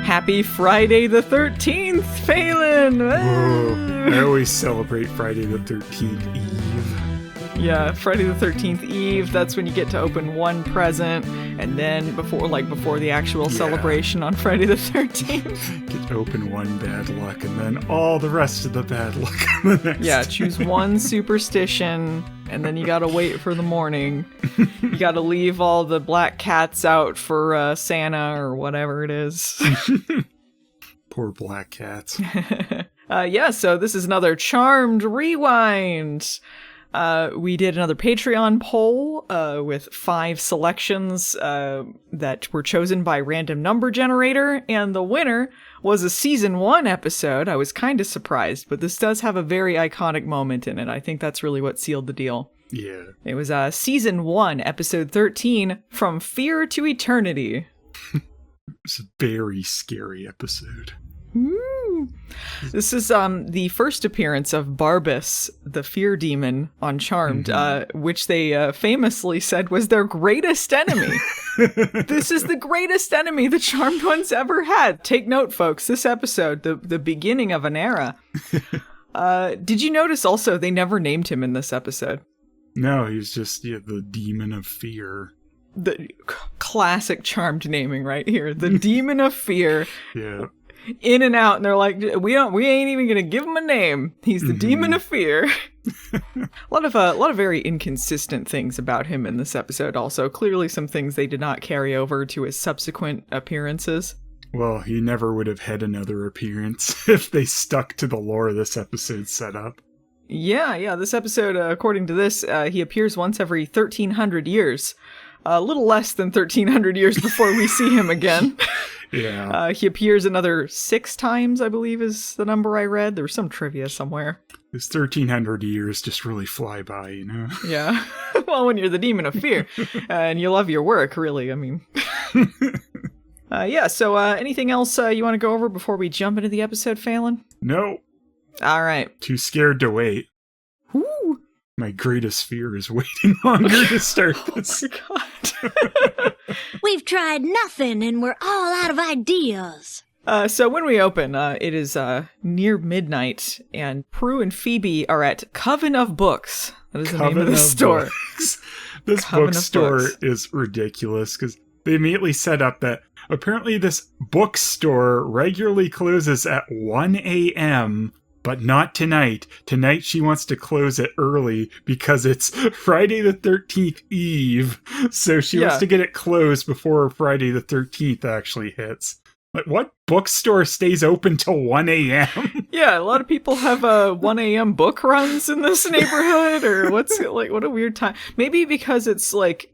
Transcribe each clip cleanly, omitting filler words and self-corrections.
Happy Friday the 13th, Phelan! Whoa. I always celebrate Friday the 13th Eve. Yeah, Friday the 13th Eve, that's when you get to open one present, and then before the actual celebration on Friday the 13th. Get to open one bad luck, and then all the rest of the bad luck on the next Yeah, day. choose one superstition, and then you gotta wait for the morning. You gotta leave all the black cats out for Santa or whatever it is. Poor black cats. So this is another Charmed Rewind. We did another Patreon poll with 5 selections that were chosen by random number generator, and the winner was a season 1 episode. I was kind of surprised, but this does have a very iconic moment in it. I think that's really what sealed the deal. Yeah. It was season 1, episode 13, From Fear to Eternity. It's a very scary episode. Ooh. This is the first appearance of Barbus, the fear demon, on Charmed, which they famously said was their greatest enemy. This is the greatest enemy the Charmed ones ever had. Take note, folks, this episode, the beginning of an era. Did you notice also they never named him in this episode? No, he's just the demon of fear. The classic Charmed naming right here. The demon of fear. Yeah. In and out, and they're like, we ain't even gonna give him a name. He's the demon of fear. a lot of very inconsistent things about him in this episode. Also, clearly some things they did not carry over to his subsequent appearances. Well, he never would have had another appearance if they stuck to the lore this episode set up. Yeah. This episode, according to this, he appears once every 1,300 years. A little less than 1,300 years before we see him again. Yeah. He appears another 6 times, I believe is the number I read. There was some trivia somewhere. This 1,300 years just really fly by, you know? Yeah. Well, when you're the demon of fear and you love your work, really, I mean. So anything else you want to go over before we jump into the episode, Phelan? No. All right. Too scared to wait. Woo! My greatest fear is waiting longer to start this. Oh my God. We've tried nothing and we're all out of ideas. So when we open, it is near midnight, and Prue and Phoebe are at Coven of Books. That is the name of the store. This Coven of bookstore Books. is ridiculous because they immediately set up that apparently this bookstore regularly closes at 1 a.m., but not tonight. Tonight she wants to close it early because it's Friday the 13th Eve. So she wants to get it closed before Friday the 13th actually hits. Like, what bookstore stays open till 1 a.m.? Yeah, a lot of people have 1 a.m. book runs in this neighborhood, or what a weird time. Maybe because it's like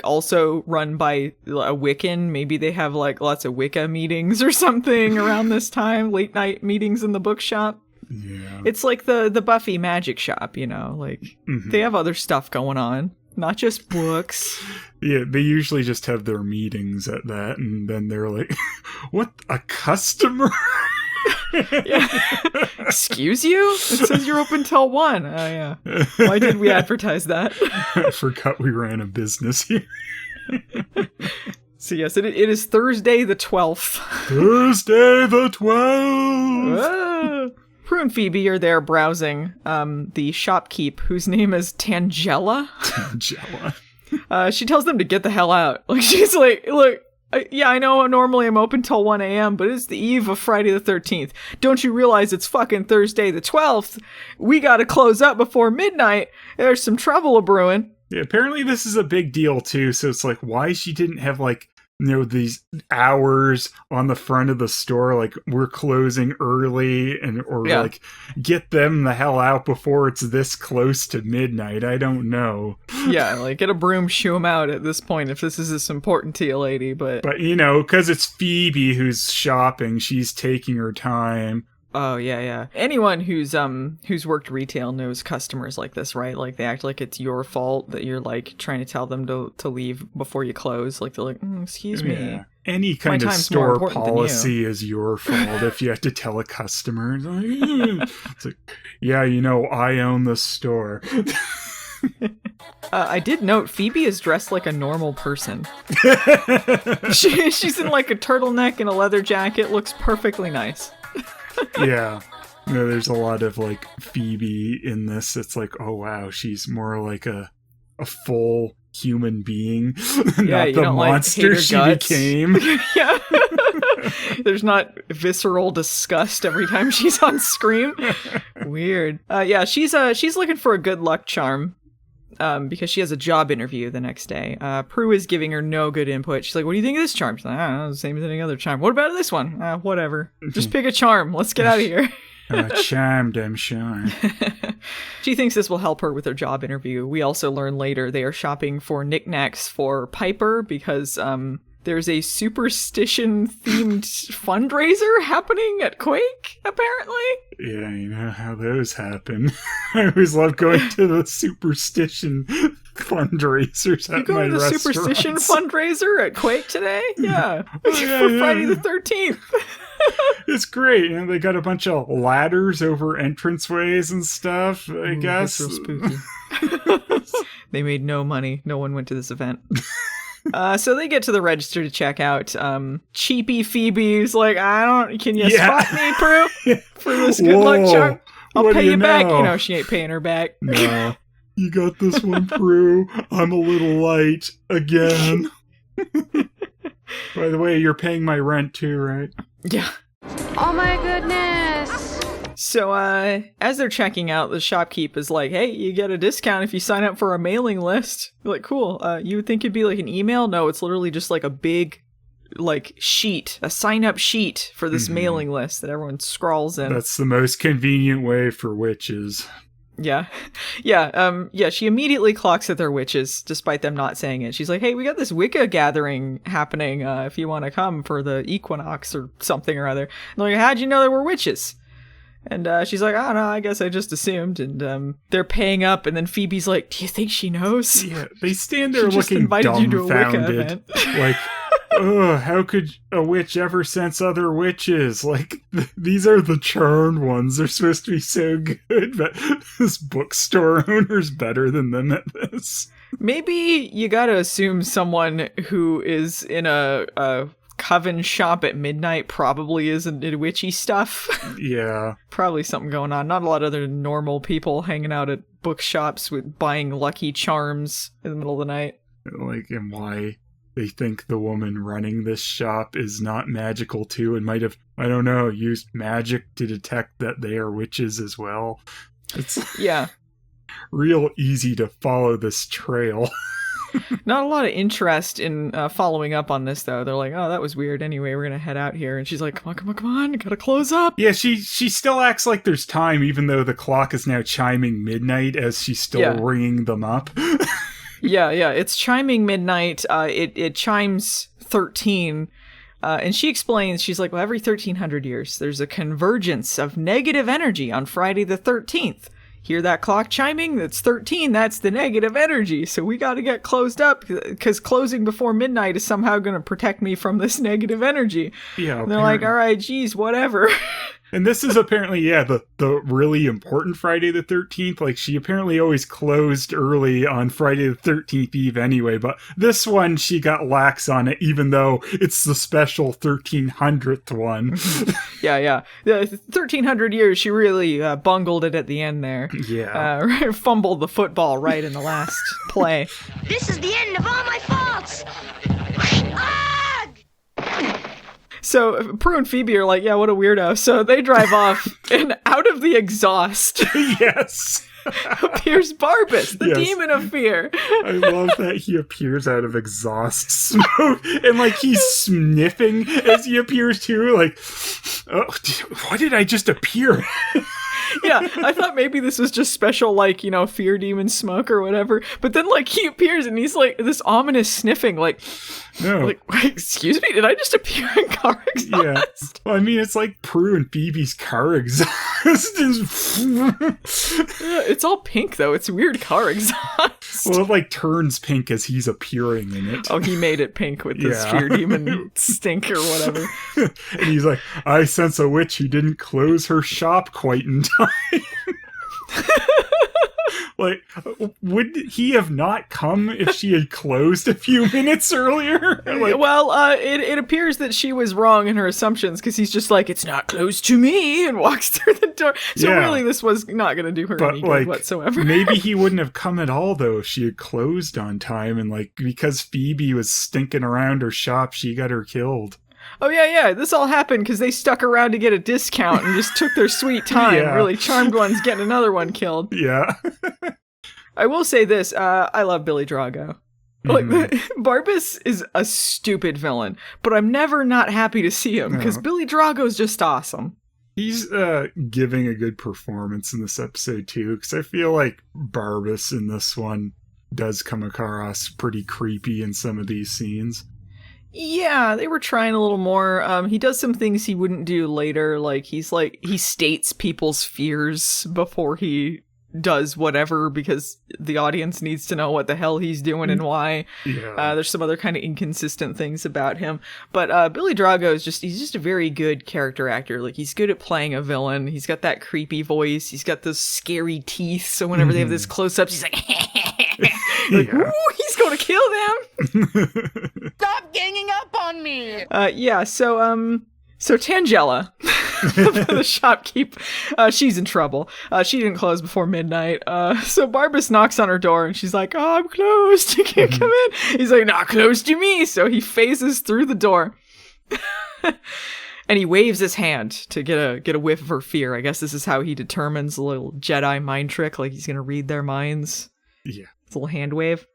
also run by a Wiccan. Maybe they have like lots of Wicca meetings or something around this time, late night meetings in the bookshop. Yeah. It's like the Buffy magic shop, you know, like they have other stuff going on, not just books. Yeah, they usually just have their meetings at that, and then they're like, what, a customer? Yeah. Excuse you? It says you're open till 1. Oh, yeah. Why did we advertise that? I forgot we ran a business here. So yes, it is Thursday the 12th. Thursday the 12th! Ah. Prue and Phoebe are there browsing the shopkeep, whose name is Tangela. Tangela. She tells them to get the hell out. Like, she's like, look, I know normally I'm open till 1 a.m., but it's the eve of Friday the 13th. Don't you realize it's fucking Thursday the 12th? We gotta close up before midnight. There's some trouble a-brewing. Yeah, apparently this is a big deal, too, so it's like, why she didn't have, like, you know, these hours on the front of the store, like, we're closing early, like, get them the hell out before it's this close to midnight. I don't know. Yeah, like, get a broom, shoo them out at this point if this is this important to you, lady, but, you know, because it's Phoebe who's shopping, she's taking her time. Oh, yeah. Anyone who's worked retail knows customers like this, right? Like, they act like it's your fault that you're, like, trying to tell them to leave before you close. Like, they're like, excuse me. Any kind of store policy is your fault if you have to tell a customer. It's like, yeah, you know, I own the store. I did note Phoebe is dressed like a normal person. She's in like a turtleneck and a leather jacket. Looks perfectly nice. Yeah. No, there's a lot of like Phoebe in this. It's like, oh wow, she's more like a full human being, Yeah, not the monster she became. Yeah. There's not visceral disgust every time she's on screen. Weird. Yeah, she's looking for a good luck charm. Because she has a job interview the next day. Prue is giving her no good input. She's like, what do you think of this charm? She's like, I don't know, the same as any other charm. What about this one? Whatever. Just pick a charm. Let's get out of here. Charmed, I'm sure. She thinks this will help her with her job interview. We also learn later they are shopping for knickknacks for Piper because there's a superstition-themed fundraiser happening at Quake, apparently. Yeah, you know how those happen. I always love going to the superstition fundraisers at my restaurants. You going to the superstition fundraiser at Quake today? Yeah. For Friday the 13th. It's great. You know, they got a bunch of ladders over entranceways and stuff, I guess. That's real spooky. They made no money. No one went to this event. So they get to the register to check out. Cheapy Phoebe's like, can you spot me, Prue? For this good luck charm? I'll pay you back. You know, she ain't paying her back. No. You got this one, Prue. I'm a little light again. By the way, you're paying my rent too, right? Yeah. Oh my goodness. So, as they're checking out, the shopkeep is like, hey, you get a discount if you sign up for a mailing list. You're like, cool. You would think it'd be like an email? No, it's literally just like a big, like, sheet, a sign-up sheet for this mailing list that everyone scrawls in. That's the most convenient way for witches. Yeah. Yeah, she immediately clocks that they're witches, despite them not saying it. She's like, hey, we got this Wicca gathering happening, if you want to come for the equinox or something or other. And they're like, how'd you know there were witches? And she's like, I don't know, I guess I just assumed. And they're paying up, and then Phoebe's like, do you think she knows? Yeah, they stand there looking dumbfounded. Like, oh, how could a witch ever sense other witches? Like, these are the charmed ones. They're supposed to be so good, but this bookstore owner's better than them at this. Maybe you gotta assume someone who is in a coven shop at midnight probably isn't into witchy stuff. Yeah. Probably something going on. Not a lot of other normal people hanging out at bookshops with buying lucky charms in the middle of the night. Like, and why they think the woman running this shop is not magical too and might have, I don't know, used magic to detect that they are witches as well. It's real easy to follow this trail. Not a lot of interest in following up on this, though. They're like, oh, that was weird. Anyway, we're going to head out here. And she's like, come on. Gotta close up. Yeah, she still acts like there's time, even though the clock is now chiming midnight as she's still ringing them up. Yeah, it's chiming midnight. It chimes 13. And she explains, she's like, well, every 1300 years, there's a convergence of negative energy on Friday the 13th. Hear that clock chiming? That's 13. That's the negative energy. So we got to get closed up because closing before midnight is somehow going to protect me from this negative energy. Yeah. And they're like, all right, geez, whatever. And this is apparently, the really important Friday the 13th. Like, she apparently always closed early on Friday the 13th Eve anyway, but this one she got lax on it, even though it's the special 1300th one. Yeah. The 1300 years, she really bungled it at the end there. Yeah. Fumbled the football right in the last play. This is the end of all my faults! So Prue and Phoebe are like, yeah, what a weirdo. So they drive off, and out of the exhaust yes, appears Barbus, the demon of fear. I love that he appears out of exhaust smoke, and like he's sniffing as he appears too. Like, oh, why did I just appear? Yeah, I thought maybe this was just special, like, you know, fear demon smoke or whatever. But then, like, he appears and he's like this ominous sniffing, like, like, excuse me, did I just appear in car exhaust? Yeah, well, I mean, it's like Prue and Phoebe's car exhaust. Yeah, it's all pink though. It's weird car exhaust. Well, it like turns pink as he's appearing in it. Oh, he made it pink with this fear demon stink or whatever. And he's like, I sense a witch who didn't close her shop quite in time. Like, would he have not come if she had closed a few minutes earlier? Like, well, it appears that she was wrong in her assumptions, because he's just like, it's not closed to me, and walks through the door. So really, this was not going to do her any good whatsoever. Maybe he wouldn't have come at all, though, if she had closed on time, and like, because Phoebe was stinking around her shop, she got her killed. Oh, yeah. This all happened because they stuck around to get a discount and just took their sweet time. Really charmed ones getting another one killed. Yeah. I will say this. I love Billy Drago. Like, Barbus is a stupid villain, but I'm never not happy to see him because Billy Drago's just awesome. He's giving a good performance in this episode, too, because I feel like Barbus in this one does come across pretty creepy in some of these scenes. Yeah, they were trying a little more. He does some things he wouldn't do later. He states people's fears before he does whatever, because the audience needs to know what the hell he's doing and why. Yeah. There's some other kind of inconsistent things about him. But Billy Drago is he's just a very good character actor. Like, he's good at playing a villain. He's got that creepy voice. He's got those scary teeth. So whenever they have this close-ups, he's like, ooh, he's going to kill them. Stop ganging up on me. So Tangela, the shopkeep, she's in trouble. She didn't close before midnight. So Barbus knocks on her door and she's like, "Oh, I'm closed. You can't come in." He's like, "Not closed to me." So he phases through the door. And he waves his hand to get a whiff of her fear. I guess this is how he determines a little Jedi mind trick, like he's going to read their minds. Yeah. It's a little hand wave.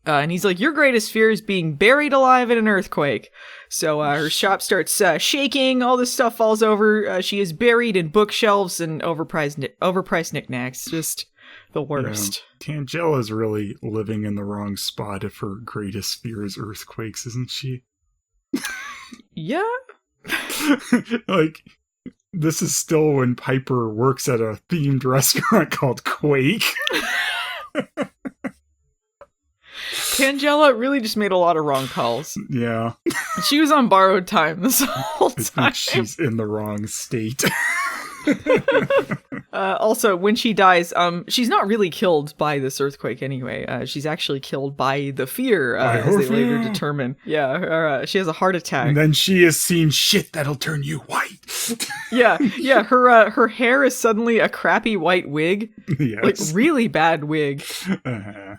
And he's like, "Your greatest fear is being buried alive in an earthquake." So her shop starts shaking. All this stuff falls over. She is buried in bookshelves and overpriced knickknacks. Just the worst. Yeah. Tangela's really living in the wrong spot if her greatest fear is earthquakes, isn't she? Yeah. Like, this is still when Piper works at a themed restaurant called Quake. Tangela really just made a lot of wrong calls. Yeah. She was on borrowed time this whole time. I think she's in the wrong state. Also, when she dies, she's not really killed by this earthquake anyway. She's actually killed by the fear, as they later determine. Yeah, she has a heart attack. And then she has seen shit that'll turn you white. Yeah. Her hair is suddenly a crappy white wig. Yes. Like, really bad wig. Uh-huh.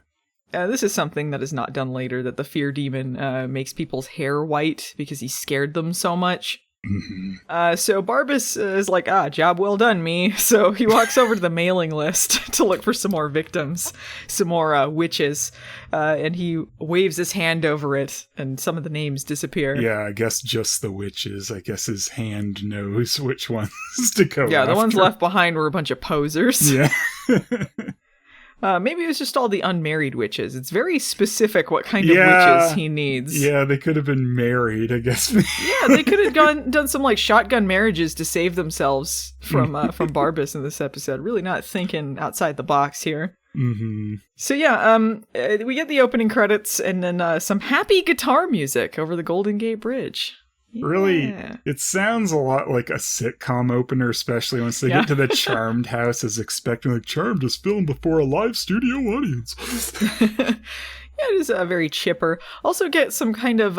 This is something that is not done later, that the fear demon makes people's hair white because he scared them so much. Mm-hmm. So Barbus is like, job well done, me. So he walks over to the mailing list to look for some more victims, some more witches, and he waves his hand over it, and some of the names disappear. Yeah, I guess just the witches. I guess his hand knows which ones to go after. Yeah, the ones left behind were a bunch of posers. Yeah. Maybe it was just all the unmarried witches. It's very specific what kind of witches he needs. Yeah, they could have been married, I guess. Yeah, they could have done some like shotgun marriages to save themselves from Barbus in this episode. Really not thinking outside the box here. Mm-hmm. So yeah, we get the opening credits and then some happy guitar music over the Golden Gate Bridge. Yeah. Really, it sounds a lot like a sitcom opener, especially once they get to the Charmed house as expecting, like, Charmed is filmed before a live studio audience. It is very chipper. Also get some kind of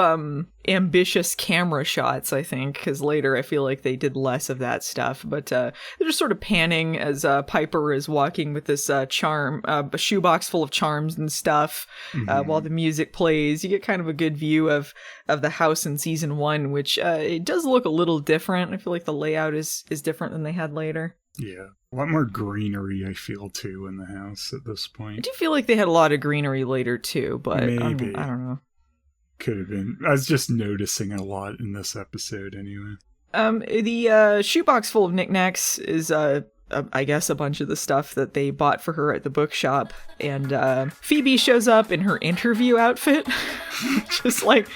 ambitious camera shots, I think, because later I feel like they did less of that stuff. But they're just sort of panning as Piper is walking with this a shoebox full of charms and stuff while the music plays. You get kind of a good view of the house in season 1, which it does look a little different. I feel like the layout is different than they had later. Yeah, a lot more greenery, I feel, too, in the house at this point. I do feel like they had a lot of greenery later, too, but maybe. I don't know. Could have been. I was just noticing a lot in this episode, anyway. The shoebox full of knickknacks is, I guess, a bunch of the stuff that they bought for her at the bookshop. And Phoebe shows up in her interview outfit, just like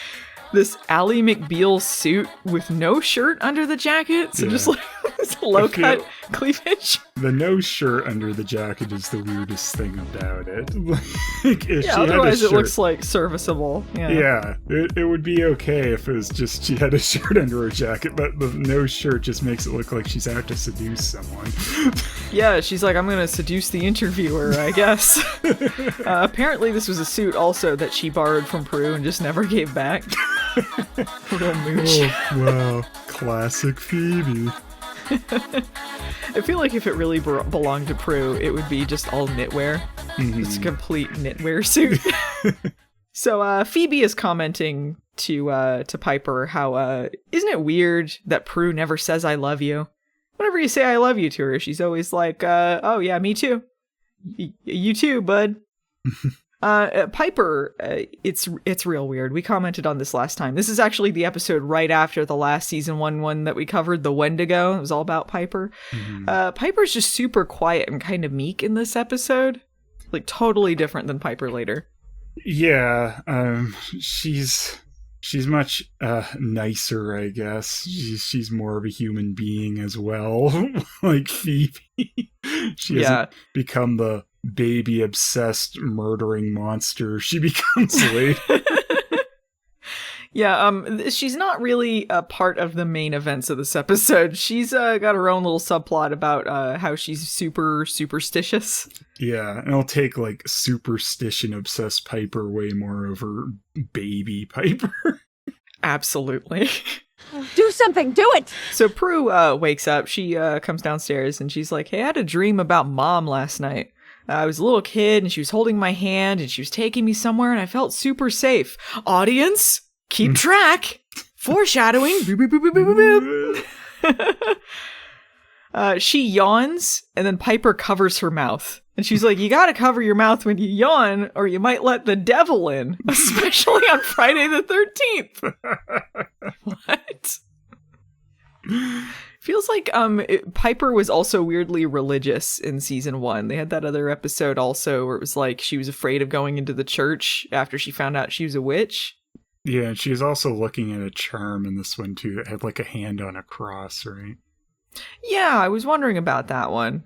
this Ally McBeal suit with no shirt under the jacket. So just like this low-cut cleavage. The no shirt under the jacket is the weirdest thing about it. Like, if she had a otherwise it shirt, looks like serviceable. yeah, it would be okay if it was just she had a shirt under her jacket, but the no shirt just makes it look like she's out to seduce someone. Yeah, she's like, I'm gonna seduce the interviewer, I guess. Apparently this was a suit also that she borrowed from Prue and just never gave back. Real mooch. Oh, wow. Classic Phoebe. I feel like if it really belonged to Prue, it would be just all knitwear. It's a complete knitwear suit. So Phoebe is commenting to Piper how isn't it weird that Prue never says I love you? Whenever you say I love you to her, she's always like, oh yeah, me too. You too, bud. Piper, it's real weird. We commented on this last time. This is actually the episode right after the last season one that we covered, the Wendigo. It was all about Piper. Piper's just super quiet and kind of meek in this episode. Like totally different than Piper later. Yeah, she's much nicer, I guess. She's more of a human being as well, like Phoebe. She hasn't become the baby-obsessed murdering monster she becomes later. Yeah, she's not really a part of the main events of this episode. She's got her own little subplot about how she's super superstitious. Yeah, and I'll take like superstition-obsessed Piper way more over baby Piper. Absolutely. Do something, do it! So Prue wakes up, she comes downstairs, and she's like, hey, I had a dream about Mom last night. I was a little kid, and she was holding my hand, and she was taking me somewhere, and I felt super safe. Audience, keep track! Foreshadowing! Boop, boop, boop, boop, boop, boop. She yawns, and then Piper covers her mouth. And she's like, you gotta cover your mouth when you yawn, or you might let the devil in, especially on Friday the 13th. What? Feels like Piper was also weirdly religious in season 1. They had that other episode also where it was like she was afraid of going into the church after she found out she was a witch. Yeah, and she was also looking at a charm in this one too that had like a hand on a cross, right? Yeah, I was wondering about that one.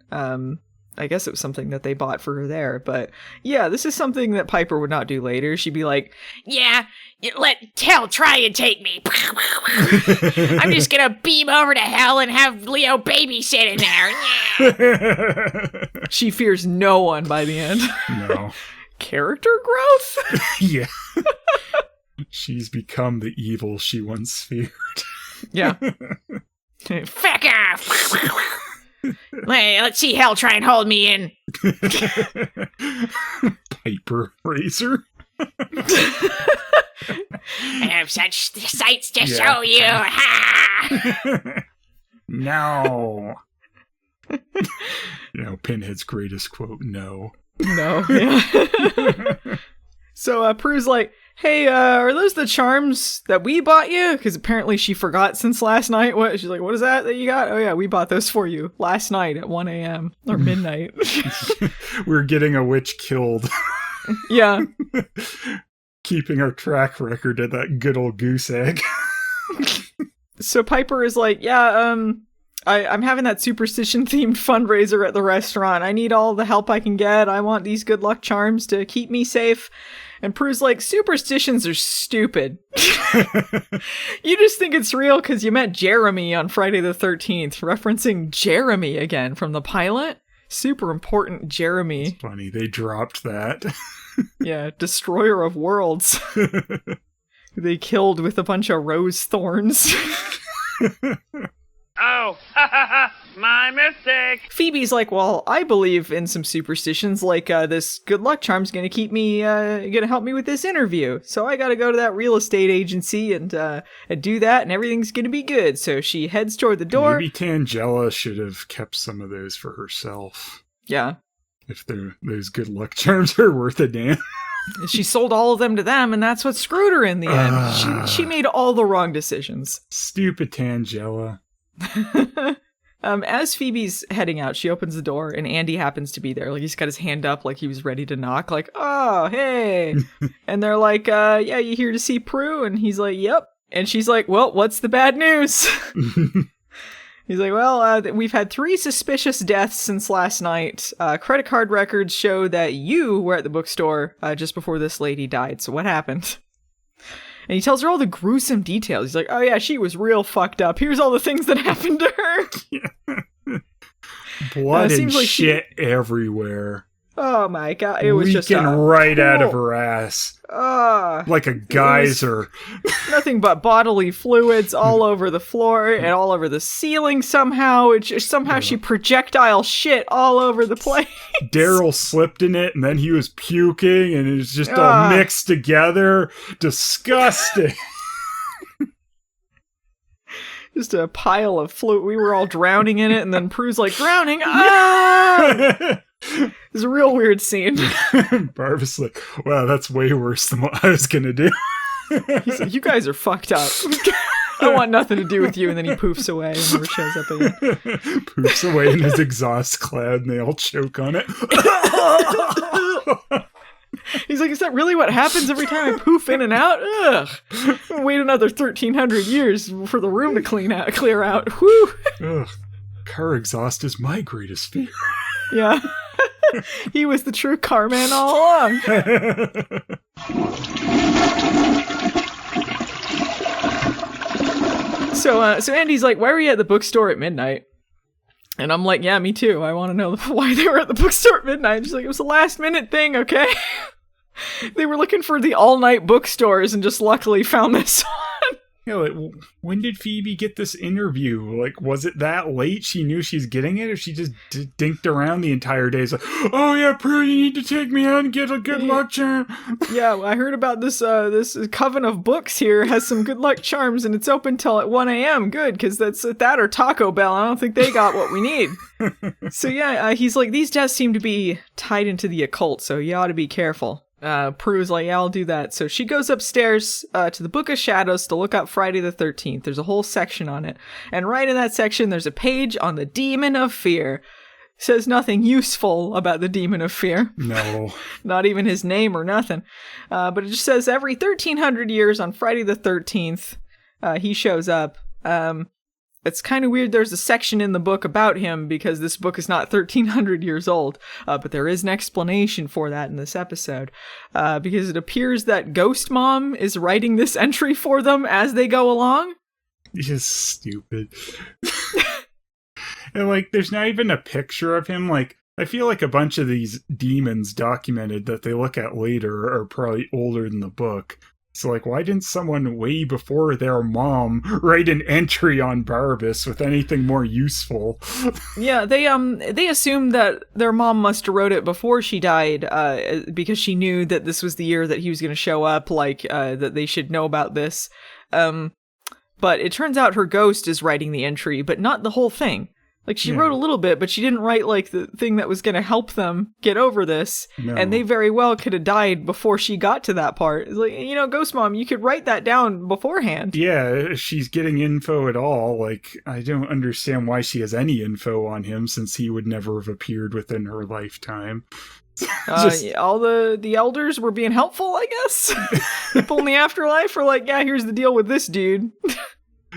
I guess it was something that they bought for her there, but yeah, this is something that Piper would not do later. She'd be like, Yeah, let hell try and take me. I'm just gonna beam over to hell and have Leo babysit in there. she fears no one by the end. No. Character growth? Yeah. She's become the evil she once feared. Yeah. Fuck off. Hey, let's see hell try and hold me in. Piper Razor. I have such sights to show you. Ha! No. Pinhead's greatest quote, no. No. Yeah. So Prue's like, hey, are those the charms that we bought you? Because apparently she forgot since last night. What? She's like, what is that you got? Oh yeah, we bought those for you last night at 1 a.m. or midnight. We're getting a witch killed. Yeah. Keeping our track record at that good old goose egg. So Piper is like, yeah, I'm having that superstition-themed fundraiser at the restaurant. I need all the help I can get. I want these good luck charms to keep me safe. And Prue's like, superstitions are stupid. You just think it's real because you met Jeremy on Friday the 13th, referencing Jeremy again from the pilot. Super important Jeremy. It's funny, they dropped that. Yeah, destroyer of worlds. They killed with a bunch of rose thorns. Oh, my mistake. Phoebe's like, well, I believe in some superstitions, like this good luck charm's gonna keep me, gonna help me with this interview. So I gotta go to that real estate agency and do that, and everything's gonna be good. So she heads toward the door. Maybe Tangela should have kept some of those for herself. Yeah. If those good luck charms are worth a damn. She sold all of them to them, and that's what screwed her in the end. She made all the wrong decisions. Stupid Tangela. As Phoebe's heading out, she opens the door and Andy happens to be there. Like he's got his hand up like he was ready to knock, like, oh, hey. And they're like, yeah, you here to see Prue? And he's like, yep. And she's like, well, what's the bad news? He's like, well, we've had 3 suspicious deaths since last night. Credit card records show that you were at the bookstore just before this lady died. So what happened? And he tells her all the gruesome details. He's like, oh yeah, she was real fucked up. Here's all the things that happened to her. Blood and shit everywhere. Oh my god, it was just leaking right out of her ass. Like a geyser. Nothing but bodily fluids all over the floor and all over the ceiling somehow. She projectile shit all over the place. Daryl slipped in it and then he was puking and it was just all mixed together. Disgusting. Just a pile of fluid. We were all drowning in it and then Prue's like, drowning? Ah! It's a real weird scene. Barbus like, wow, that's way worse than what I was gonna do. He's like, you guys are fucked up. I want nothing to do with you. And then he poofs away and never shows up again. Poofs away in his exhaust cloud and they all choke on it. He's like, is that really what happens every time I poof in and out? Ugh. Wait another 1,300 years for the room to clear out. Whew. Ugh. Car exhaust is my greatest fear. Yeah. He was the true car man all along. So Andy's like, why were you at the bookstore at midnight? And I'm like, yeah, me too. I want to know why they were at the bookstore at midnight. She's like, it was a last minute thing, okay? They were looking for the all-night bookstores and just luckily found this one. Yeah, like, when did Phoebe get this interview? Like, was it that late she knew she's getting it, or she just dinked around the entire day? It's like, oh yeah, Prue, you need to take me out and get a good luck charm. Yeah, I heard about this coven of books here has some good luck charms, and it's open till at 1 a.m. Good, because that's that or Taco Bell. I don't think they got what we need. So yeah, he's like, these deaths seem to be tied into the occult, so you ought to be careful. Prue's like, yeah, I'll do that. So she goes upstairs to the Book of Shadows to look up Friday the 13th. There's a whole section on it. And right in that section, there's a page on the Demon of Fear. Says nothing useful about the Demon of Fear. No. Not even his name or nothing. But it just says every 1,300 years on Friday the 13th, he shows up. It's kind of weird there's a section in the book about him because this book is not 1,300 years old, but there is an explanation for that in this episode, because it appears that Ghost Mom is writing this entry for them as they go along. He's stupid. And like, there's not even a picture of him. Like, I feel like a bunch of these demons documented that they look at later are probably older than the book. So, like, why didn't someone way before their mom write an entry on Barbus with anything more useful? Yeah, they assumed that their mom must have wrote it before she died, because she knew that this was the year that he was going to show up, like, that they should know about this. But it turns out her ghost is writing the entry, but not the whole thing. Like, she wrote a little bit, but she didn't write, like, the thing that was going to help them get over this. No. And they very well could have died before she got to that part. It's like, you know, Ghost Mom, you could write that down beforehand. Yeah, if she's getting info at all, like, I don't understand why she has any info on him, since he would never have appeared within her lifetime. All the elders were being helpful, I guess. People in the afterlife were like, yeah, here's the deal with this dude.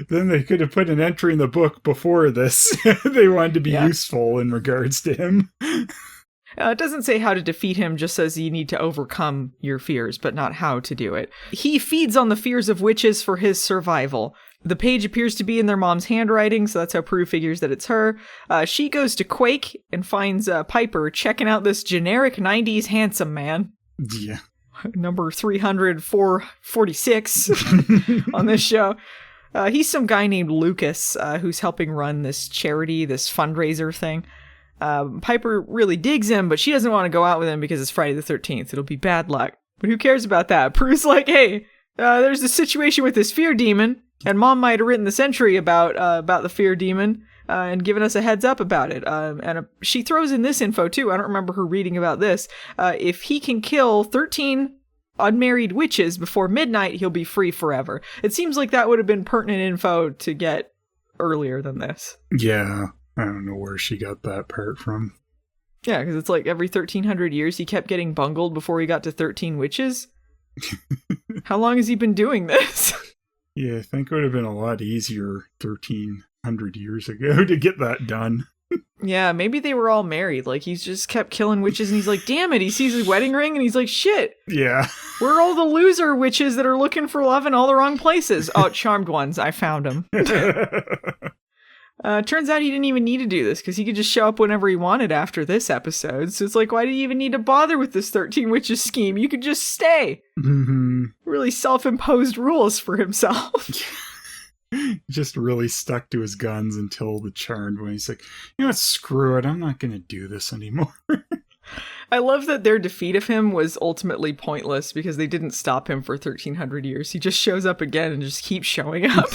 Then they could have put an entry in the book before this. They wanted to be useful in regards to him. It doesn't say how to defeat him, just says you need to overcome your fears, but not how to do it. He feeds on the fears of witches for his survival. The page appears to be in their mom's handwriting, so that's how Prue figures that it's her. She goes to Quake and finds Piper checking out this generic 90s handsome man. Yeah. Number 346 on this show. He's some guy named Lucas, who's helping run this charity, this fundraiser thing. Piper really digs him, but she doesn't want to go out with him because it's Friday the 13th. It'll be bad luck. But who cares about that? Prue's like, hey, there's a situation with this fear demon, and Mom might have written this entry about the fear demon, and given us a heads up about it. And she throws in this info, too. I don't remember her reading about this. If he can kill 13 unmarried witches before midnight, he'll be free forever. It seems like that would have been pertinent info to get earlier than this. Yeah, I don't know where she got that part from. Yeah, because it's like every 1,300 years he kept getting bungled before he got to 13 witches. How long has he been doing this? Yeah, I think it would have been a lot easier 1,300 years ago to get that done. Yeah, maybe they were all married. Like, he's just kept killing witches, and he's like, damn it, he sees his wedding ring, and he's like, shit, Yeah. where are all the loser witches that are looking for love in all the wrong places? Oh, charmed ones, I found them. Turns out he didn't even need to do this, because he could just show up whenever he wanted after this episode. So it's like, why do you even need to bother with this 13 witches scheme? You could just stay. Mm-hmm. Really self-imposed rules for himself. Just really stuck to his guns until the charmed one. He's like, you know what, screw it, I'm not going to do this anymore. I love that their defeat of him was ultimately pointless because they didn't stop him for 1,300 years. He just shows up again and just keeps showing up.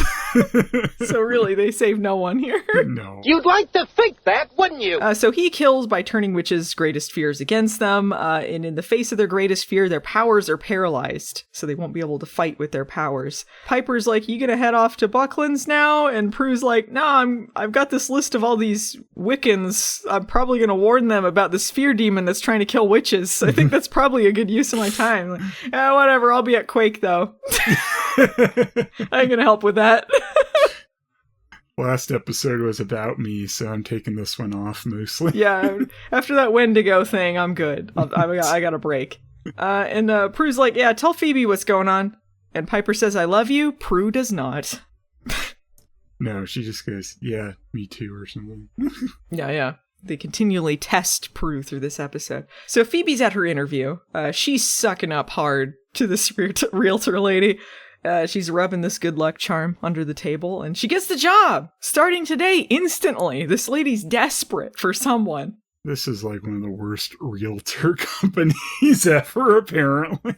So really, they save no one here. No. You'd like to think that, wouldn't you? So he kills by turning witches' greatest fears against them. And in the face of their greatest fear, their powers are paralyzed. So they won't be able to fight with their powers. Piper's like, you gonna head off to Buckland's now? And Prue's like, no, I've got this list of all these Wiccans. I'm probably gonna warn them about the sphere demon that's trying to kill witches. I think that's probably a good use of my time. Like, whatever, I'll be at Quake though. I ain't gonna help with that. Last episode was about me, so I'm taking this one off mostly. Yeah, after that Wendigo thing, I'm good. I got a break. And Prue's like, yeah, tell Phoebe what's going on. And Piper says, I love you. Prue does not. No, she just goes, yeah, me too, or something. Yeah. They continually test Prue through this episode. So Phoebe's at her interview. She's sucking up hard to this realtor lady. She's rubbing this good luck charm under the table, and she gets the job starting today instantly. This lady's desperate for someone. This is like one of the worst realtor companies ever, apparently.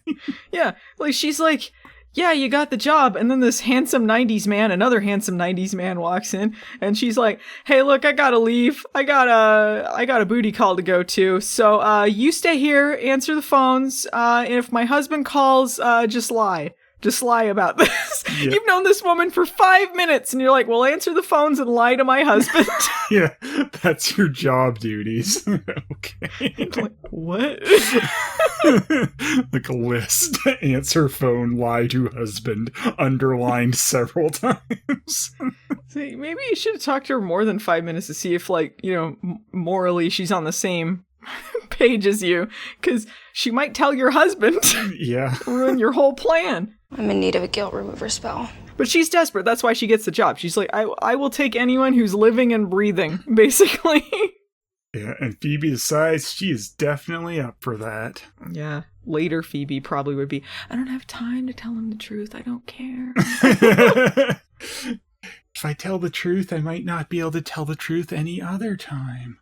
Yeah, like she's like, yeah, you got the job. And then this handsome 90s man, another handsome 90s man walks in, and she's like, hey, look, I gotta leave. I got a booty call to go to. So, you stay here, answer the phones. And if my husband calls, just lie. Just lie about this. Yeah. You've known this woman for 5 minutes, and you're like, well, answer the phones and lie to my husband. Yeah, that's your job duties. Okay. Like, what? Like a list. Answer phone, lie to husband, underlined several times. See, maybe you should have talked to her more than 5 minutes to see if, like, you know, morally she's on the same page as you, because she might tell your husband. Yeah. Ruin your whole plan. I'm in need of a guilt remover spell. But she's desperate. That's why she gets the job. She's like, I will take anyone who's living and breathing, basically. Yeah, and Phoebe decides she is definitely up for that. Yeah. Later, Phoebe probably would be, I don't have time to tell him the truth. I don't care. If I tell the truth, I might not be able to tell the truth any other time.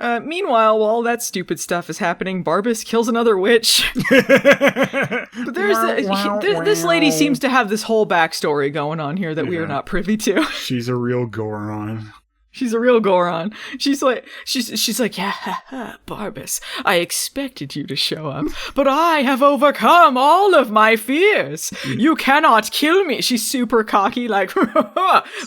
Meanwhile, while all that stupid stuff is happening, Barbus kills another witch. But this lady seems to have this whole backstory going on here that we are not privy to. She's a real Goron. She's a real Goron. She's like, yeah, Barbus, I expected you to show up, but I have overcome all of my fears. You cannot kill me. She's super cocky, like,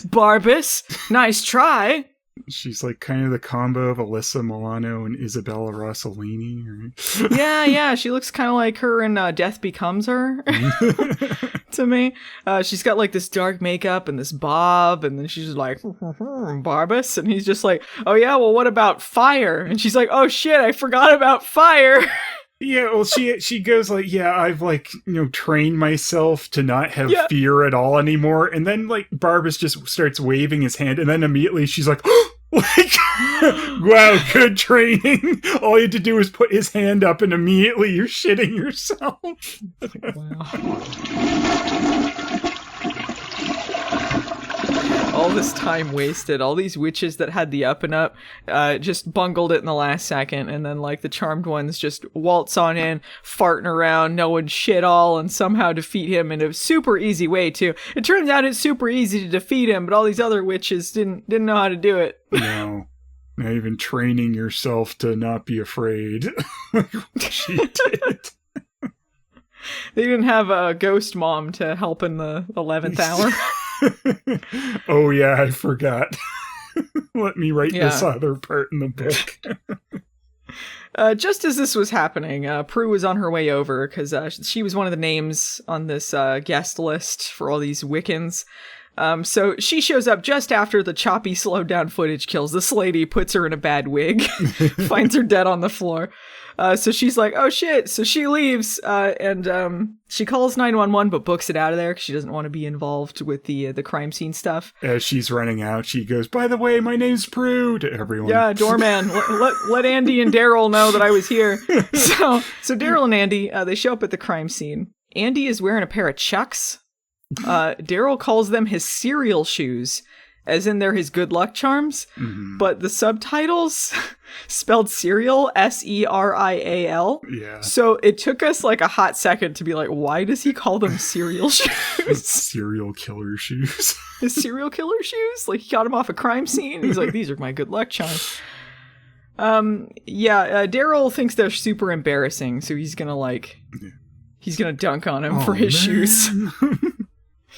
Barbus, nice try. She's like kind of the combo of Alyssa Milano and Isabella Rossellini. Right? Yeah. She looks kind of like her in Death Becomes Her to me. She's got like this dark makeup and this bob, and then she's like, Barbus, and he's just like, oh yeah, well what about fire? And she's like, oh shit, I forgot about fire. Yeah, well, she goes like, yeah, I've like, trained myself to not have fear at all anymore. And then like Barbus just starts waving his hand, and then immediately she's like, wow, good training. All you had to do was put his hand up, and immediately you're shitting yourself. Like, wow. All this time wasted, all these witches that had the up and up just bungled it in the last second, and then like the charmed ones just waltz on in, farting around, knowing shit all, and somehow defeat him in a super easy way too. It turns out it's super easy to defeat him, but all these other witches didn't know how to do it. No. Not even training yourself to not be afraid. She did. They didn't have a ghost mom to help in the 11th hour. Oh yeah, I forgot. Let me write this other part in the book. Just as this was happening, Prue was on her way over because she was one of the names on this guest list for all these Wiccans. So she shows up just after the choppy, slowed down footage kills this lady, puts her in a bad wig, finds her dead on the floor. So she's like, oh shit. So she leaves, and she calls 911, but books it out of there because she doesn't want to be involved with the crime scene stuff. As she's running out, she goes, by the way, my name's Prue, to everyone. Yeah, doorman, let Andy and Daryl know that I was here. So Daryl and Andy, they show up at the crime scene. Andy is wearing a pair of Chucks. Daryl calls them his cereal shoes, as in they're his good luck charms, but the subtitles spelled cereal, S-E-R-I-A-L. Yeah. So it took us like a hot second to be like, why does he call them cereal shoes? Serial killer shoes. His serial killer shoes? Like he got him off a crime scene? He's like, these are my good luck charms. Daryl thinks they're super embarrassing, so he's gonna he's gonna dunk on him for his shoes.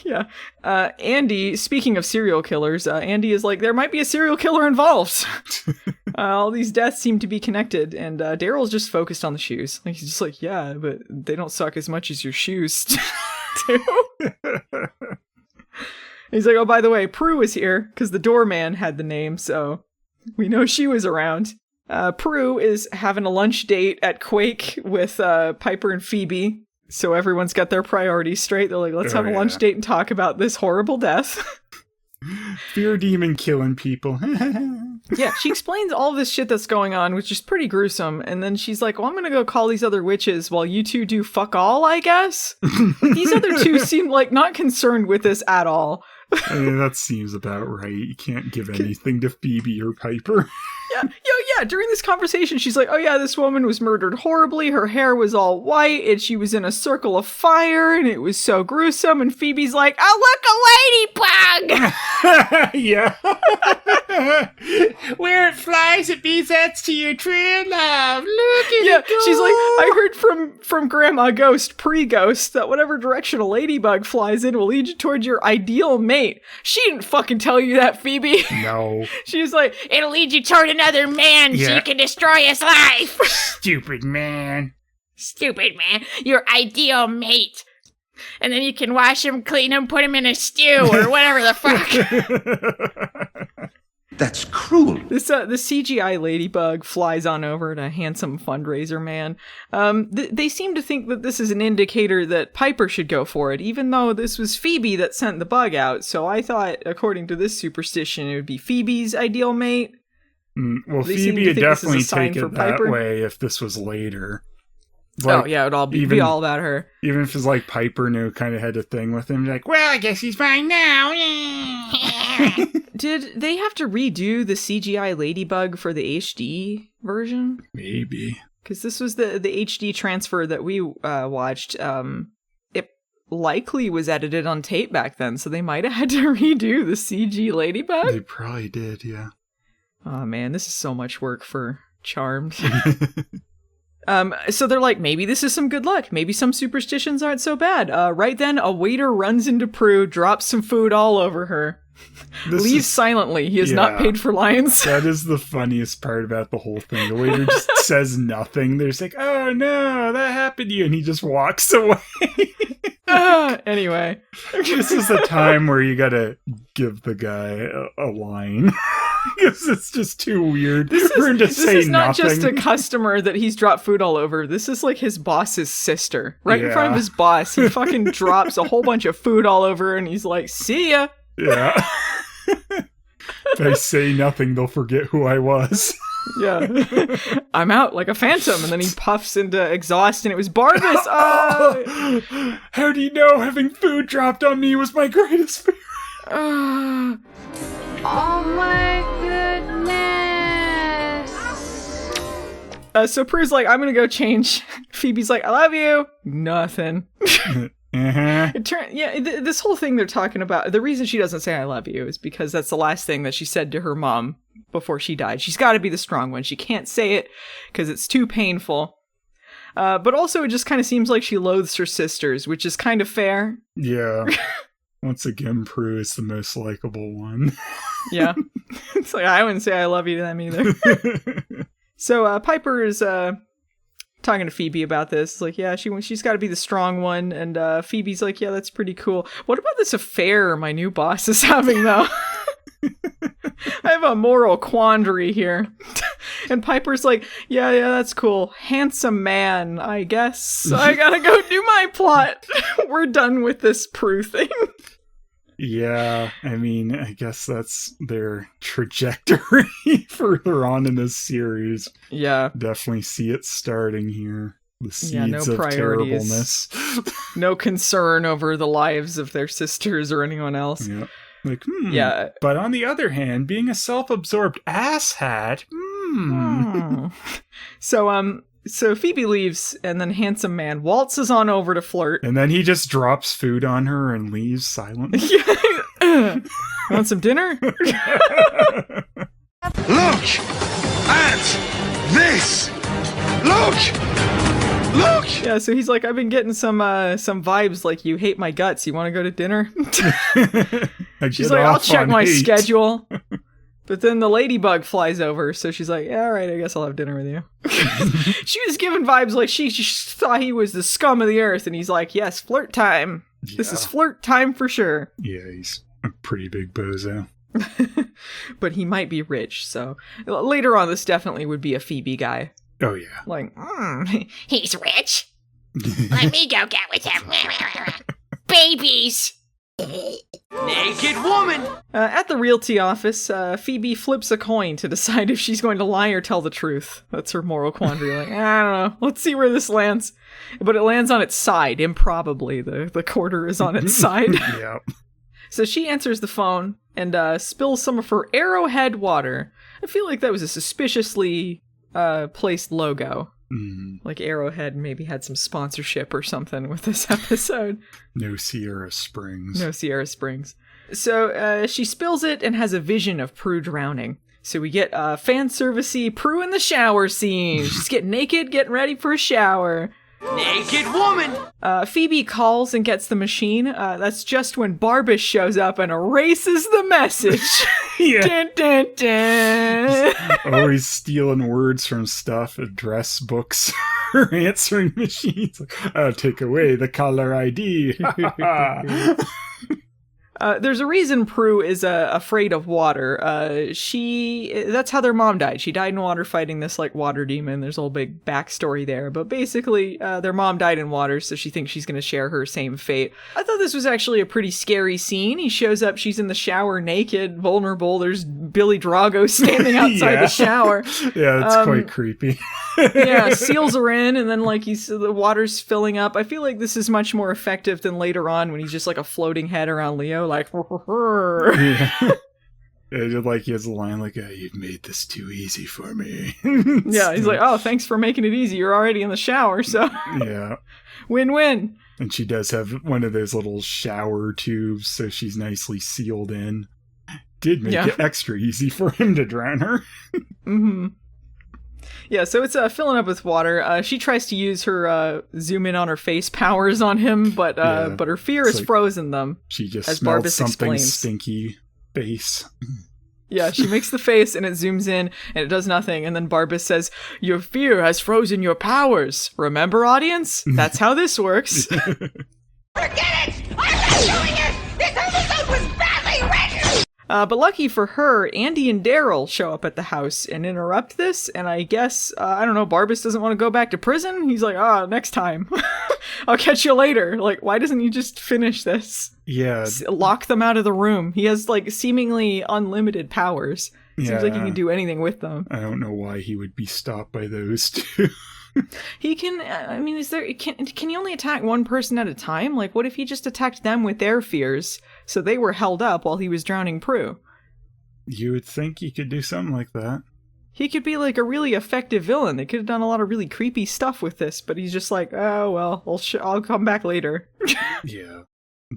Yeah. Andy, speaking of serial killers, Andy is like, there might be a serial killer involved. All these deaths seem to be connected, and Daryl's just focused on the shoes. Like, he's just like, yeah, but they don't suck as much as your shoes do. He's like, oh, by the way, Prue is here, because the doorman had the name, so we know she was around. Prue is having a lunch date at Quake with Piper and Phoebe. So everyone's got their priorities straight. They're like, let's have a lunch date and talk about this horrible death. Fear demon killing people. Yeah, she explains all this shit that's going on, which is pretty gruesome. And then she's like, well, I'm going to go call these other witches while you two do fuck all, I guess. These other two seem like not concerned with this at all. I mean, that seems about right. You can't give anything to Phoebe or Piper. Yeah, during this conversation, she's like, oh yeah, this woman was murdered horribly, her hair was all white, and she was in a circle of fire, and it was so gruesome, and Phoebe's like, oh, look, a ladybug! Yeah. Where it flies, it means that's to your true love. Look at it go. She's like, I heard from Grandma Ghost, pre-Ghost, that whatever direction a ladybug flies in will lead you towards your ideal mate. She didn't fucking tell you that, Phoebe. No. She's like, It'll lead you toward another man so you can destroy his life. Stupid man. Stupid man. Your ideal mate. And then you can wash him, clean him, put him in a stew or whatever the fuck. That's cruel. the CGI ladybug flies on over to handsome fundraiser man. They seem to think that this is an indicator that Piper should go for it, even though this was Phoebe that sent the bug out. So I thought, according to this superstition, it would be Phoebe's ideal mate. Well, They Phoebe would definitely take it that Piper. way if this was later. It would all be all about her. Even if it's like Piper knew, kind of had a thing with him, like, well, I guess he's fine now. Did they have to redo the CGI ladybug for the HD version? Maybe. Because this was the HD transfer that we watched. It likely was edited on tape back then, so they might have had to redo the CG ladybug. They probably did, yeah. Oh man, this is so much work for Charmed. So they're like, maybe this is some good luck. Maybe some superstitions aren't so bad. Right then, a waiter runs into Prue, drops some food all over her. Leaves silently. He is not paid for lines. That is the funniest part about the whole thing. The waiter just says nothing. They're just like, oh no, that happened to you. And he just walks away. Anyway. This is the time where you gotta give the guy a line. Because it's just too weird for him to say nothing. This is not just a customer that he's dropped food all over. This is like his boss's sister. Right in front of his boss. He fucking drops a whole bunch of food all over and he's like, see ya. Yeah. If I say nothing, they'll forget who I was. Yeah. I'm out like a phantom. And then he puffs into exhaust and it was Barbus. How do you know having food dropped on me was my greatest fear? Oh my goodness. So Prue's like, I'm gonna go change. Phoebe's like, I love you. Nothing. This whole thing they're talking about, the reason she doesn't say I love you is because that's the last thing that she said to her mom before she died. She's got to be the strong one. She can't say it because it's too painful. But also it just kind of seems like she loathes her sisters, which is kind of fair. Yeah. Once again, Prue is the most likable one. Yeah. It's like, I wouldn't say I love you to them either. So Piper is talking to Phoebe about this. It's like, yeah, she's got to be the strong one. And Phoebe's like, yeah, that's pretty cool. What about this affair my new boss is having, though? I have a moral quandary here. And Piper's like, yeah, that's cool. Handsome man, I guess. I gotta go do my plot. We're done with this Prue thing. Yeah, I mean, I guess that's their trajectory further on in this series. Yeah. Definitely see it starting here. The seeds no of priorities. terribleness. No concern over the lives of their sisters or anyone else. Yeah. Like, Yeah. But on the other hand, being a self-absorbed asshat, So Phoebe leaves, and then handsome man waltzes on over to flirt. And then he just drops food on her and leaves silently. Want some dinner? Look at this! Look! Yeah, so he's like, I've been getting some vibes like you hate my guts. You want to go to dinner? She's like, I'll check my schedule. But then the ladybug flies over, so she's like, yeah, all right, I guess I'll have dinner with you. She was giving vibes like she thought he was the scum of the earth, and he's like, yes, flirt time. Yeah. This is flirt time for sure. Yeah, he's a pretty big bozo. But he might be rich, so later on this definitely would be a Phoebe guy. Oh, yeah. Like, he's rich. Let me go get with him. Babies. Naked woman! At the realty office, Phoebe flips a coin to decide if she's going to lie or tell the truth. That's her moral quandary. Like, I don't know. Let's see where this lands. But it lands on its side, improbably. The quarter is on its side. Yeah. So she answers the phone and spills some of her Arrowhead water. I feel like that was a suspiciously placed logo. Like Arrowhead maybe had some sponsorship or something with this episode. No Sierra Springs. So she spills it and has a vision of Prue drowning. So we get fan servicey Prue in the shower scene. She's getting naked, getting ready for a shower. Naked woman! Phoebe calls and gets the machine. That's just when Barbus shows up and erases the message. Yeah. Dun, dun, dun. Always stealing words from stuff, address books, or answering machines. Take away the caller ID. There's a reason Prue is afraid of water. That's how their mom died. She died in water fighting this like water demon. There's a whole big backstory there. But basically, their mom died in water, so she thinks she's going to share her same fate. I thought this was actually a pretty scary scene. He shows up, she's in the shower naked, vulnerable. There's Billy Drago standing outside the shower. Yeah, it's quite creepy. Yeah, seals her in, and then like the water's filling up. I feel like this is much more effective than later on when he's just like a floating head around Leo, like. Yeah. Like he has a line like, "You've made this too easy for me." Yeah, he's like, "Oh, thanks for making it easy. You're already in the shower, so yeah, win-win." And she does have one of those little shower tubes, so she's nicely sealed in. Did make it extra easy for him to drown her. Mm-hmm. Yeah, so it's filling up with water. She tries to use her zoom in on her face powers on him, but her fear has frozen them. She just as smelled Barbus something explains. Stinky face. Yeah, she makes the face and it zooms in and it does nothing. And then Barbus says, "Your fear has frozen your powers. Remember, audience? That's how this works." Forget it! I'm not doing it! This episode was badly written! But lucky for her, Andy and Daryl show up at the house and interrupt this, and I guess, I don't know, Barbus doesn't want to go back to prison? He's like, next time. I'll catch you later. Like, why doesn't he just finish this? Yeah. Lock them out of the room. He has, like, seemingly unlimited powers. Seems like he can do anything with them. I don't know why he would be stopped by those two. He can, I mean, can he only attack one person at a time? Like, what if he just attacked them with their fears, so they were held up while he was drowning Prue? You would think he could do something like that. He could be, like, a really effective villain. They could have done a lot of really creepy stuff with this, but he's just like, oh, well, I'll come back later. Yeah.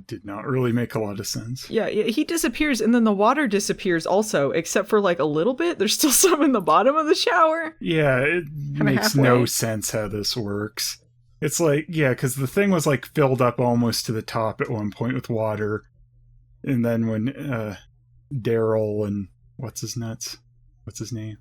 Did not really make a lot of sense. Yeah, he disappears, and then the water disappears also, except for, like, a little bit. There's still some in the bottom of the shower. Yeah, it makes no sense how this works. It's like, yeah, because the thing was, like, filled up almost to the top at one point with water. And then when Daryl and... What's his name?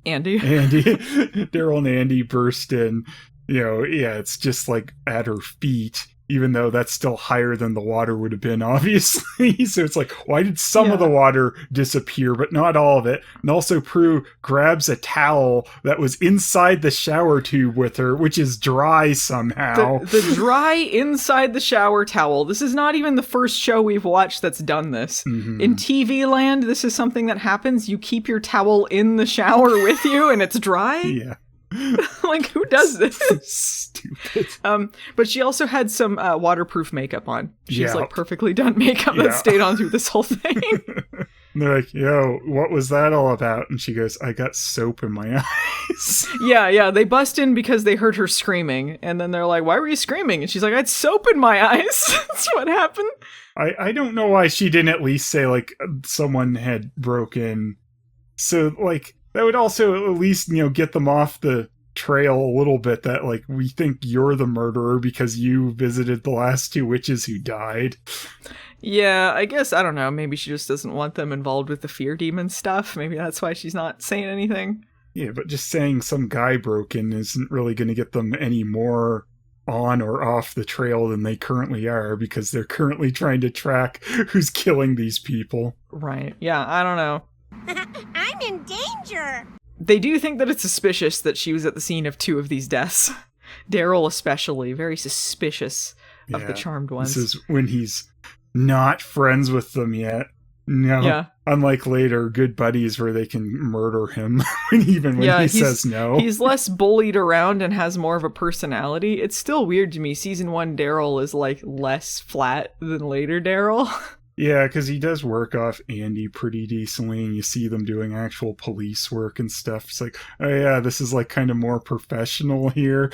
Andy, Daryl and Andy burst in. It's just like at her feet, even though that's still higher than the water would have been, obviously. So it's like, why did some of the water disappear, but not all of it? And also Prue grabs a towel that was inside the shower tube with her, which is dry somehow. The dry inside the shower towel. This is not even the first show we've watched that's done this. Mm-hmm. In TV land, this is something that happens. You keep your towel in the shower with you and it's dry? Yeah. Like, who does this? Stupid. But she also had some waterproof makeup on. She's like perfectly done makeup that Yeah. stayed on through this whole thing. And they're like, yo, what was that all about? And she goes, I got soap in my eyes. Yeah, they bust in because they heard her screaming. And then they're like, why were you screaming? And she's like, I had soap in my eyes. That's what happened. I don't know why she didn't at least say, like, someone had broken. So, like, that would also at least, get them off the trail a little bit, that, like, we think you're the murderer because you visited the last two witches who died. Yeah, I guess, I don't know, maybe she just doesn't want them involved with the fear demon stuff. Maybe that's why she's not saying anything. Yeah, but just saying some guy broke in isn't really going to get them any more on or off the trail than they currently are, because they're currently trying to track who's killing these people. Right, yeah, I don't know. I'm in danger. They do think that it's suspicious that she was at the scene of two of these deaths. Daryl especially, very suspicious of the charmed ones. This is when he's not friends with them yet. No, unlike later, good buddies where they can murder him even when he says no. He's less bullied around and has more of a personality. It's still weird to me. Season 1 Daryl is like less flat than later Daryl. Yeah, because he does work off Andy pretty decently, and you see them doing actual police work and stuff. It's like, oh yeah, this is like kind of more professional here.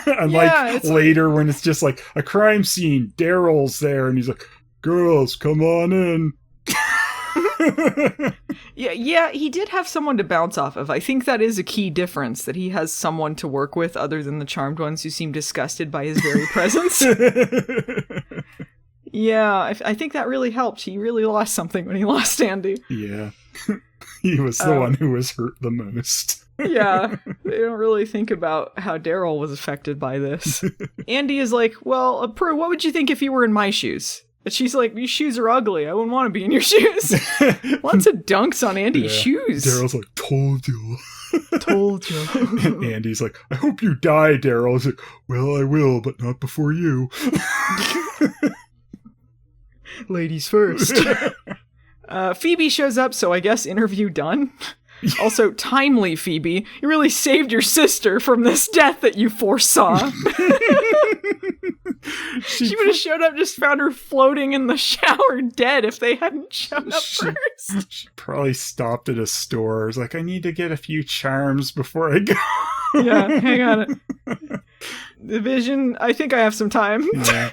Unlike later when it's just like a crime scene, Daryl's there, and he's like, girls, come on in. Yeah, he did have someone to bounce off of. I think that is a key difference, that he has someone to work with other than the charmed ones who seem disgusted by his very presence. Yeah, I think that really helped. He really lost something when he lost Andy. Yeah. He was the one who was hurt the most. Yeah, they don't really think about how Daryl was affected by this. Andy is like, well, Prue, what would you think if you were in my shoes? And she's like, these shoes are ugly. I wouldn't want to be in your shoes. Lots of dunks on Andy's shoes. Daryl's like, told you. Told you. And Andy's like, I hope you die, Daryl. He's like, well, I will, but not before you. Ladies first. Phoebe shows up, so I guess interview done. Also, timely, Phoebe. You really saved your sister from this death that you foresaw. She would have showed up, just found her floating in the shower dead if they hadn't shown up first. She probably stopped at a store. It's like, I need to get a few charms before I go. Yeah, hang on. The Vision, I think I have some time. Yeah.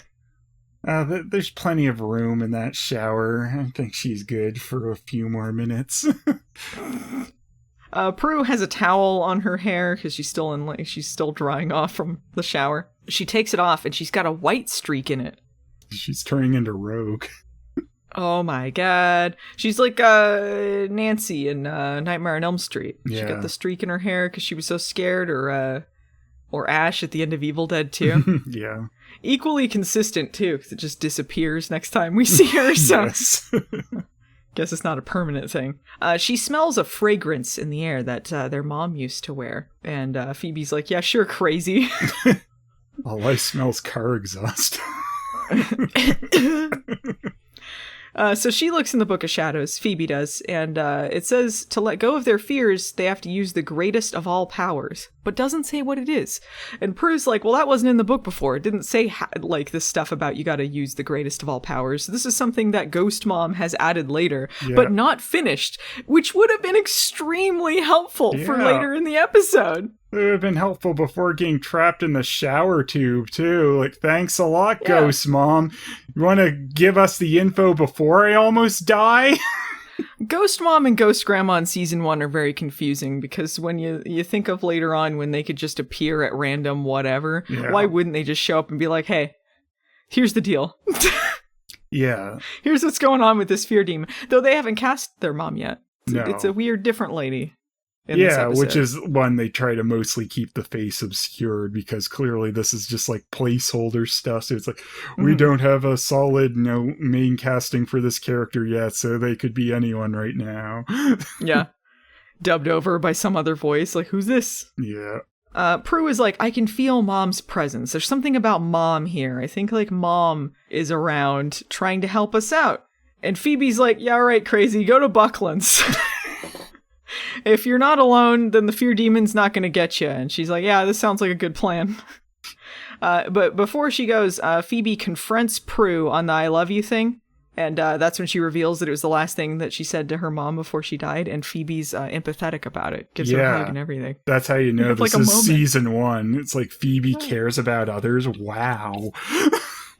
There's plenty of room in that shower. I think she's good for a few more minutes. Prue has a towel on her hair because she's still drying off from the shower. She takes it off and she's got a white streak in it. She's turning into Rogue. Oh my god. She's like Nancy in Nightmare on Elm Street. Yeah. She got the streak in her hair because she was so scared, or Ash at the end of Evil Dead 2. Yeah. Equally consistent too, because it just disappears next time we see her. So Yes. guess it's not a permanent thing. She smells a fragrance in the air that their mom used to wear. And Phoebe's like, yeah, sure, crazy. All I smell is car exhaust. So she looks in the Book of Shadows, Phoebe does, and it says to let go of their fears, they have to use the greatest of all powers, but doesn't say what it is. And Prue's like, well, that wasn't in the book before. It didn't say this stuff about you gotta use the greatest of all powers. This is something that Ghost Mom has added later, but not finished, which would have been extremely helpful for later in the episode. It would have been helpful before getting trapped in the shower tube, too. Like, thanks a lot, Ghost Mom. You want to give us the info before I almost die? Ghost Mom and Ghost Grandma in Season 1 are very confusing, because when you think of later on when they could just appear at random whatever, why wouldn't they just show up and be like, hey, here's the deal. Yeah. Here's what's going on with this fear demon. Though they haven't cast their mom yet. No. It's a weird, different lady. in this episode. Which is one they try to mostly keep the face obscured because clearly this is just like placeholder stuff. So it's like, we don't have a solid, main casting for this character yet, so they could be anyone right now. Yeah. Dubbed over by some other voice. Like, who's this? Yeah. Prue is like, I can feel Mom's presence. There's something about Mom here. I think like Mom is around trying to help us out. And Phoebe's like, yeah, all right, crazy, go to Buckland's. If you're not alone, then the fear demon's not going to get you. And she's like, yeah, this sounds like a good plan. But before she goes, Phoebe confronts Prue on the I love you thing. And that's when she reveals that it was the last thing that she said to her mom before she died. And Phoebe's empathetic about it. Gives her a hug and everything. That's how you know this like is season 1. It's like Phoebe cares about others. Wow.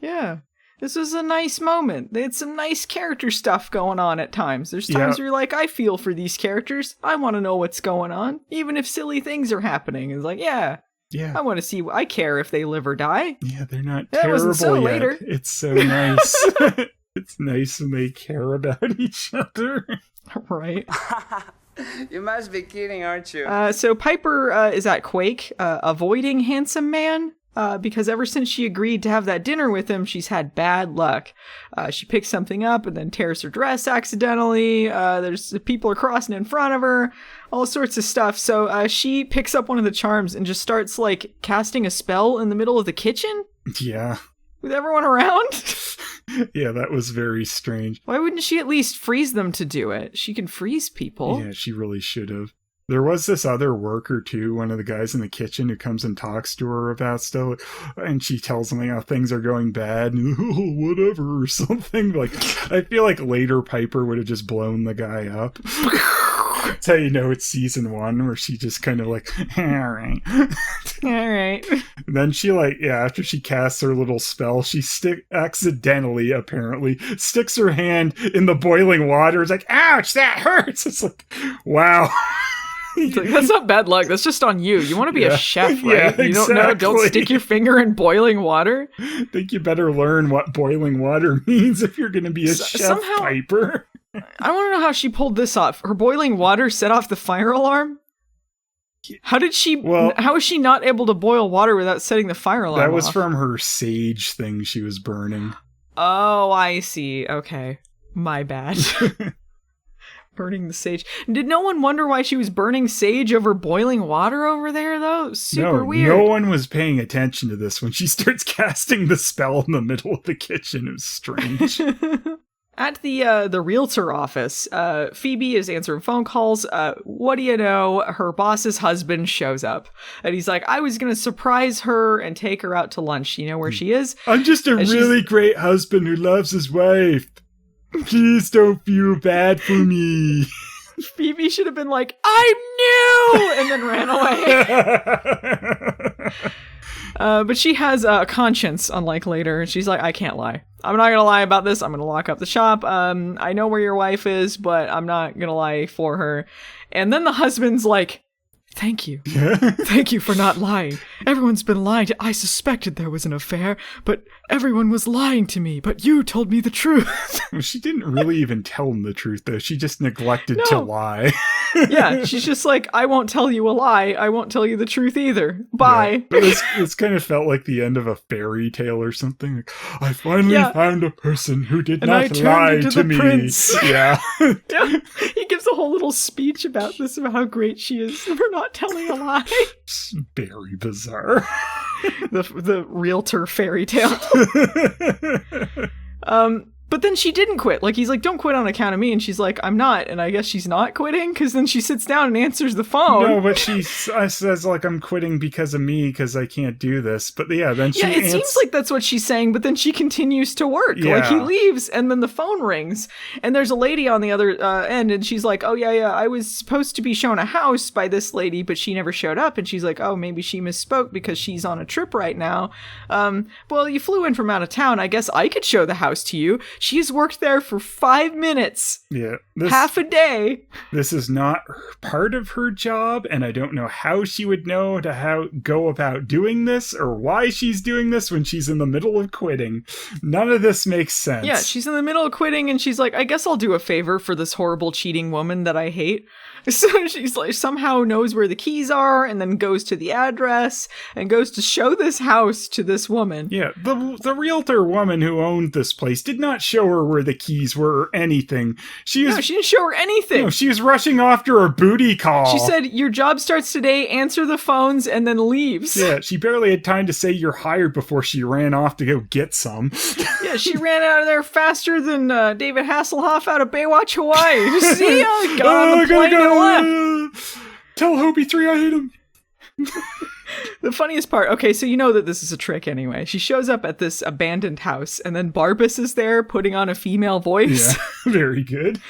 Yeah. This was a nice moment. They had some nice character stuff going on at times. There's times where you're like, I feel for these characters. I want to know what's going on. Even if silly things are happening. It's like, yeah. I want to see. I care if they live or die. Yeah, they're not that terrible wasn't so yet. Later. It's so nice. It's nice when they care about each other. Right. You must be kidding, aren't you? So Piper is at Quake, avoiding Handsome Man. Because ever since she agreed to have that dinner with him, she's had bad luck. She picks something up and then tears her dress accidentally. There's people are crossing in front of her, all sorts of stuff. So she picks up one of the charms and just starts like casting a spell in the middle of the kitchen. Yeah. With everyone around. Yeah, that was very strange. Why wouldn't she at least freeze them to do it? She can freeze people. Yeah, she really should have. There was this other worker, too, one of the guys in the kitchen who comes and talks to her about stuff, and she tells him how things are going bad, and whatever, or something. Like, I feel like later Piper would have just blown the guy up. That's how you know it's season 1, where she just kind of like, all right. All right. Then she after she casts her little spell, she accidentally, apparently, sticks her hand in the boiling water. It's like, ouch, that hurts. It's like, wow. Like, that's not bad luck. That's just on you. You want to be a chef, right? Yeah, you don't know. Don't stick your finger in boiling water. I think you better learn what boiling water means if you're going to be a chef, somehow, Piper. I want to know how she pulled this off. Her boiling water set off the fire alarm? How did she... how is she not able to boil water without setting the fire alarm That was off? from her sage thing she was burning. Oh, I see. Okay. My bad. Burning the sage. Did no one wonder why she was burning sage over boiling water over there, though? Super weird. No one was paying attention to this when she starts casting the spell in the middle of the kitchen. It was strange. At the realtor office, Phoebe is answering phone calls. What do you know? Her boss's husband shows up. And he's like, I was going to surprise her and take her out to lunch. You know where she is? I'm just a really great husband who loves his wife. Please don't feel bad for me. Phoebe should have been like, I'm new! And then ran away. But she has a conscience, unlike later. And she's like, I can't lie. I'm not going to lie about this. I'm going to lock up the shop. I know where your wife is, but I'm not going to lie for her. And then the husband's like, thank you. Thank you for not lying. Everyone's been lying. I suspected there was an affair, but everyone was lying to me. But you told me the truth. Well, she didn't really even tell him the truth, though. She just neglected to lie. Yeah, she's just like, I won't tell you a lie. I won't tell you the truth either. Bye. Yeah, but this kind of felt like the end of a fairy tale or something. Like, I finally found a person who did not lie to me. Prince. Yeah. He gives a whole little speech about this, about how great she is for not telling a lie. It's very bizarre. The realtor fairy tale. But then she didn't quit. Like, he's like, don't quit on account of me. And she's like, I'm not. And I guess she's not quitting because then she sits down and answers the phone. No, but she says, like, I'm quitting because of me because I can't do this. But yeah, then she seems like that's what she's saying. But then she continues to work. Yeah. Like, he leaves and then the phone rings. And there's a lady on the other end. And she's like, oh, yeah, I was supposed to be shown a house by this lady, but she never showed up. And she's like, oh, maybe she misspoke because she's on a trip right now. Well, you flew in from out of town. I guess I could show the house to you. She has worked there for 5 minutes. Yeah. Half a day. This is not part of her job, and I don't know how she would know to go about doing this or why she's doing this when she's in the middle of quitting. None of this makes sense. Yeah, she's in the middle of quitting, and she's like, I guess I'll do a favor for this horrible cheating woman that I hate. So she's like, somehow knows where the keys are, and then goes to the address and goes to show this house to this woman. Yeah, the realtor woman who owned this place did not show her where the keys were or anything. No, she didn't show her anything. No, she was rushing off to her booty call. She said, your job starts today, answer the phones, and then leaves. Yeah, she barely had time to say you're hired before she ran off to go get some. Yeah, she ran out of there faster than David Hasselhoff out of Baywatch Hawaii. See ya, got on the plane and left. Tell Hobie 3 I hate him. The funniest part, okay, so you know that this is a trick anyway. She shows up at this abandoned house, and then Barbus is there putting on a female voice. Yeah, very good.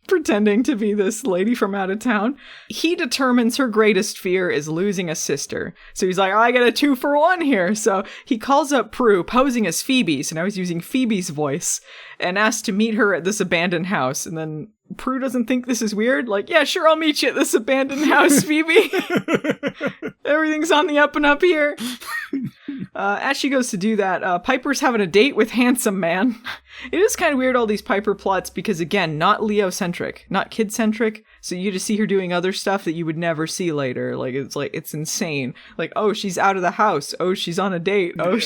Pretending to be this lady from out of town. He determines her greatest fear is losing a sister. So he's like, I get a 2-for-1 here. So he calls up Prue, posing as Phoebe, so now he's using Phoebe's voice, and asks to meet her at this abandoned house. And then Prue doesn't think this is weird. Like, yeah, sure, I'll meet you at this abandoned house, Phoebe. Everything's on the up and up here. As she goes to do that, Piper's having a date with Handsome Man. It is kind of weird, all these Piper plots, because again, not Leo-centric, not kid-centric, so you just see her doing other stuff that you would never see later. Like, it's insane. Like, oh, she's out of the house. Oh, she's on a date. Oh,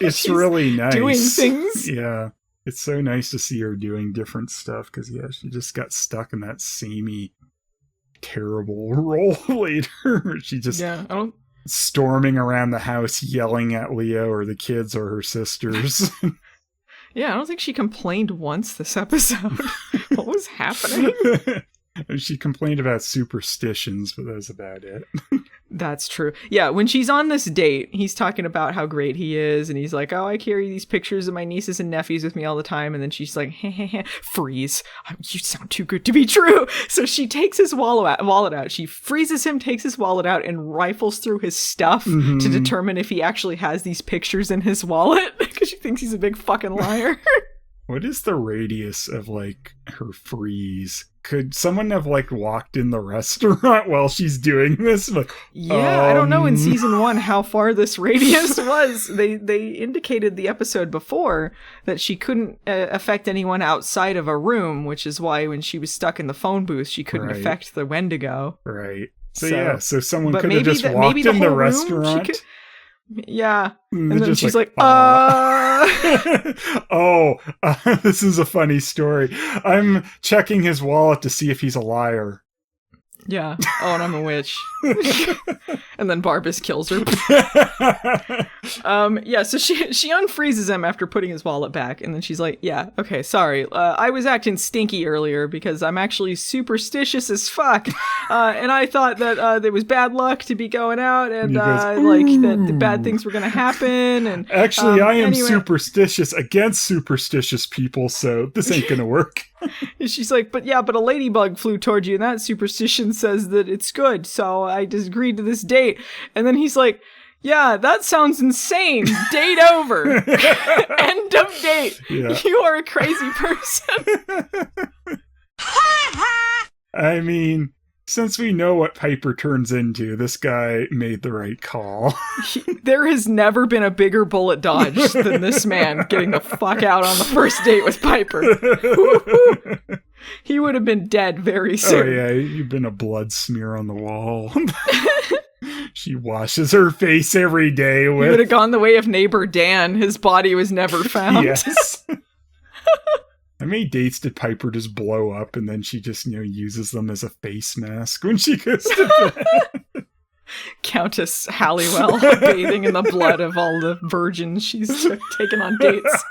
it's really nice. Doing things. Yeah. It's so nice to see her doing different stuff, because, yeah, she just got stuck in that samey, terrible role later. She just storming around the house, yelling at Leo or the kids or her sisters. Yeah, I don't think she complained once this episode. What was happening? She complained about superstitions, but that was about it. That's true. Yeah, when she's on this date, he's talking about how great he is, and he's like, oh, I carry these pictures of my nieces and nephews with me all the time, and then she's like, freeze. You sound too good to be true. So she takes his wallet out. She freezes him, takes his wallet out, and rifles through his stuff to determine if he actually has these pictures in his wallet, because she thinks he's a big fucking liar. What is the radius of, like, her freeze? Could someone have, like, walked in the restaurant while she's doing this? Like, yeah, I don't know in season 1 how far this radius was. They indicated the episode before that she couldn't affect anyone outside of a room, which is why when she was stuck in the phone booth, she couldn't affect the Wendigo. Right. So someone could have just walked in the restaurant. Yeah. And then she's like, this is a funny story. I'm checking his wallet to see if he's a liar. Yeah. Oh, and I'm a witch. And then Barbus kills her. Yeah, so she unfreezes him after putting his wallet back, and then she's like, yeah, okay, sorry. I was acting stinky earlier because I'm actually superstitious as fuck. And I thought that there was bad luck to be going out, and that the bad things were gonna happen. And actually, I am superstitious against superstitious people, so this ain't gonna work. She's like, but a ladybug flew towards you, and that superstition says that it's good, so I just agreed to this date. And then he's like, yeah, that sounds insane. Date over. End of date. Yeah. You are a crazy person. I mean, since we know what Piper turns into, this guy made the right call. There has never been a bigger bullet dodge than this man getting the fuck out on the first date with Piper. He would have been dead very soon. Oh yeah, you've been a blood smear on the wall. She washes her face every day with... He would have gone the way of neighbor Dan. His body was never found. Yes. How many dates did Piper just blow up and then she just, uses them as a face mask when she goes to bed? Countess Halliwell bathing in the blood of all the virgins she's taken on dates.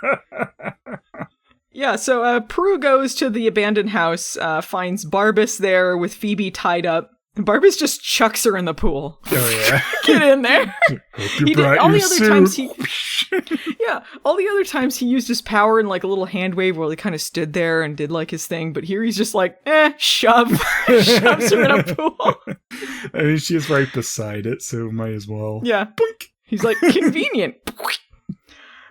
Yeah, so Prue goes to the abandoned house, finds Barbus there with Phoebe tied up. Barbus just chucks her in the pool. Oh yeah, get in there. He did all the other times all the other times he used his power in like a little hand wave where he kind of stood there and did like his thing. But here he's just like, shove, shoves her in a pool. I mean, she is right beside it, so might as well. Yeah, boink. He's like, convenient.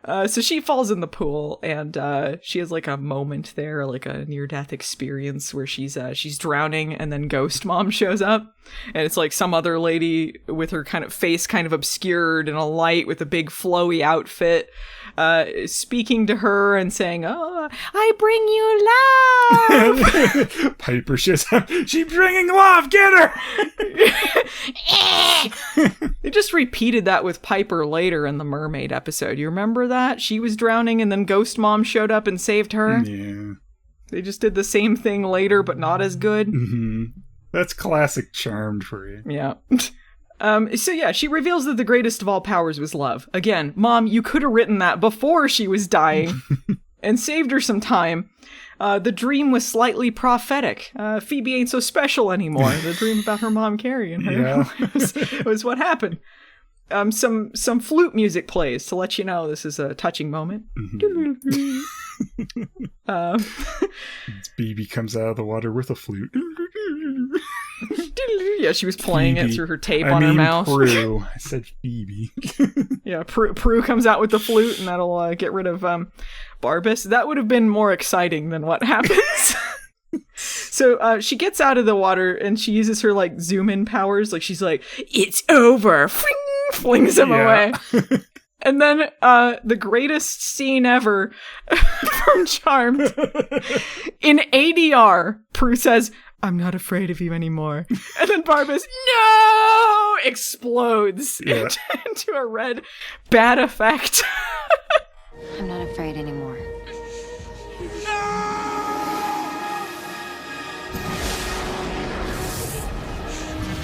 So she falls in the pool, and she has like a moment there, like a near-death experience where she's drowning, and then Ghost Mom shows up, and it's like some other lady with her kind of face kind of obscured in a light with a big flowy outfit, speaking to her and saying, "Oh, I bring you love." Piper shows up. She's bringing love. Get her. They just repeated that with Piper later in the mermaid episode. You remember that? She was drowning and then Ghost Mom showed up and saved her. Yeah. They just did the same thing later, but not as good. Mm-hmm. That's classic Charmed for you. Yeah. So yeah, she reveals that the greatest of all powers was love. Again, Mom, you could have written that before she was dying and saved her some time. The dream was slightly prophetic. Phoebe ain't so special anymore. The dream about her mom carrying her was what happened. Some flute music plays to let you know this is a touching moment. Mm-hmm. Phoebe comes out of the water with a flute. Yeah, she was playing Phoebe. it through her tape on her mouth. Prue. I said Phoebe. Yeah, Prue comes out with the flute, and that'll get rid of Barbus. That would have been more exciting than what happens. So she gets out of the water, and she uses her like zoom in powers. Like she's like, "It's over!" Flings him away. And then the greatest scene ever from Charmed. In ADR, Prue says, "I'm not afraid of you anymore." And then Barbas, "No!" explodes into a red bad effect. I'm not afraid anymore.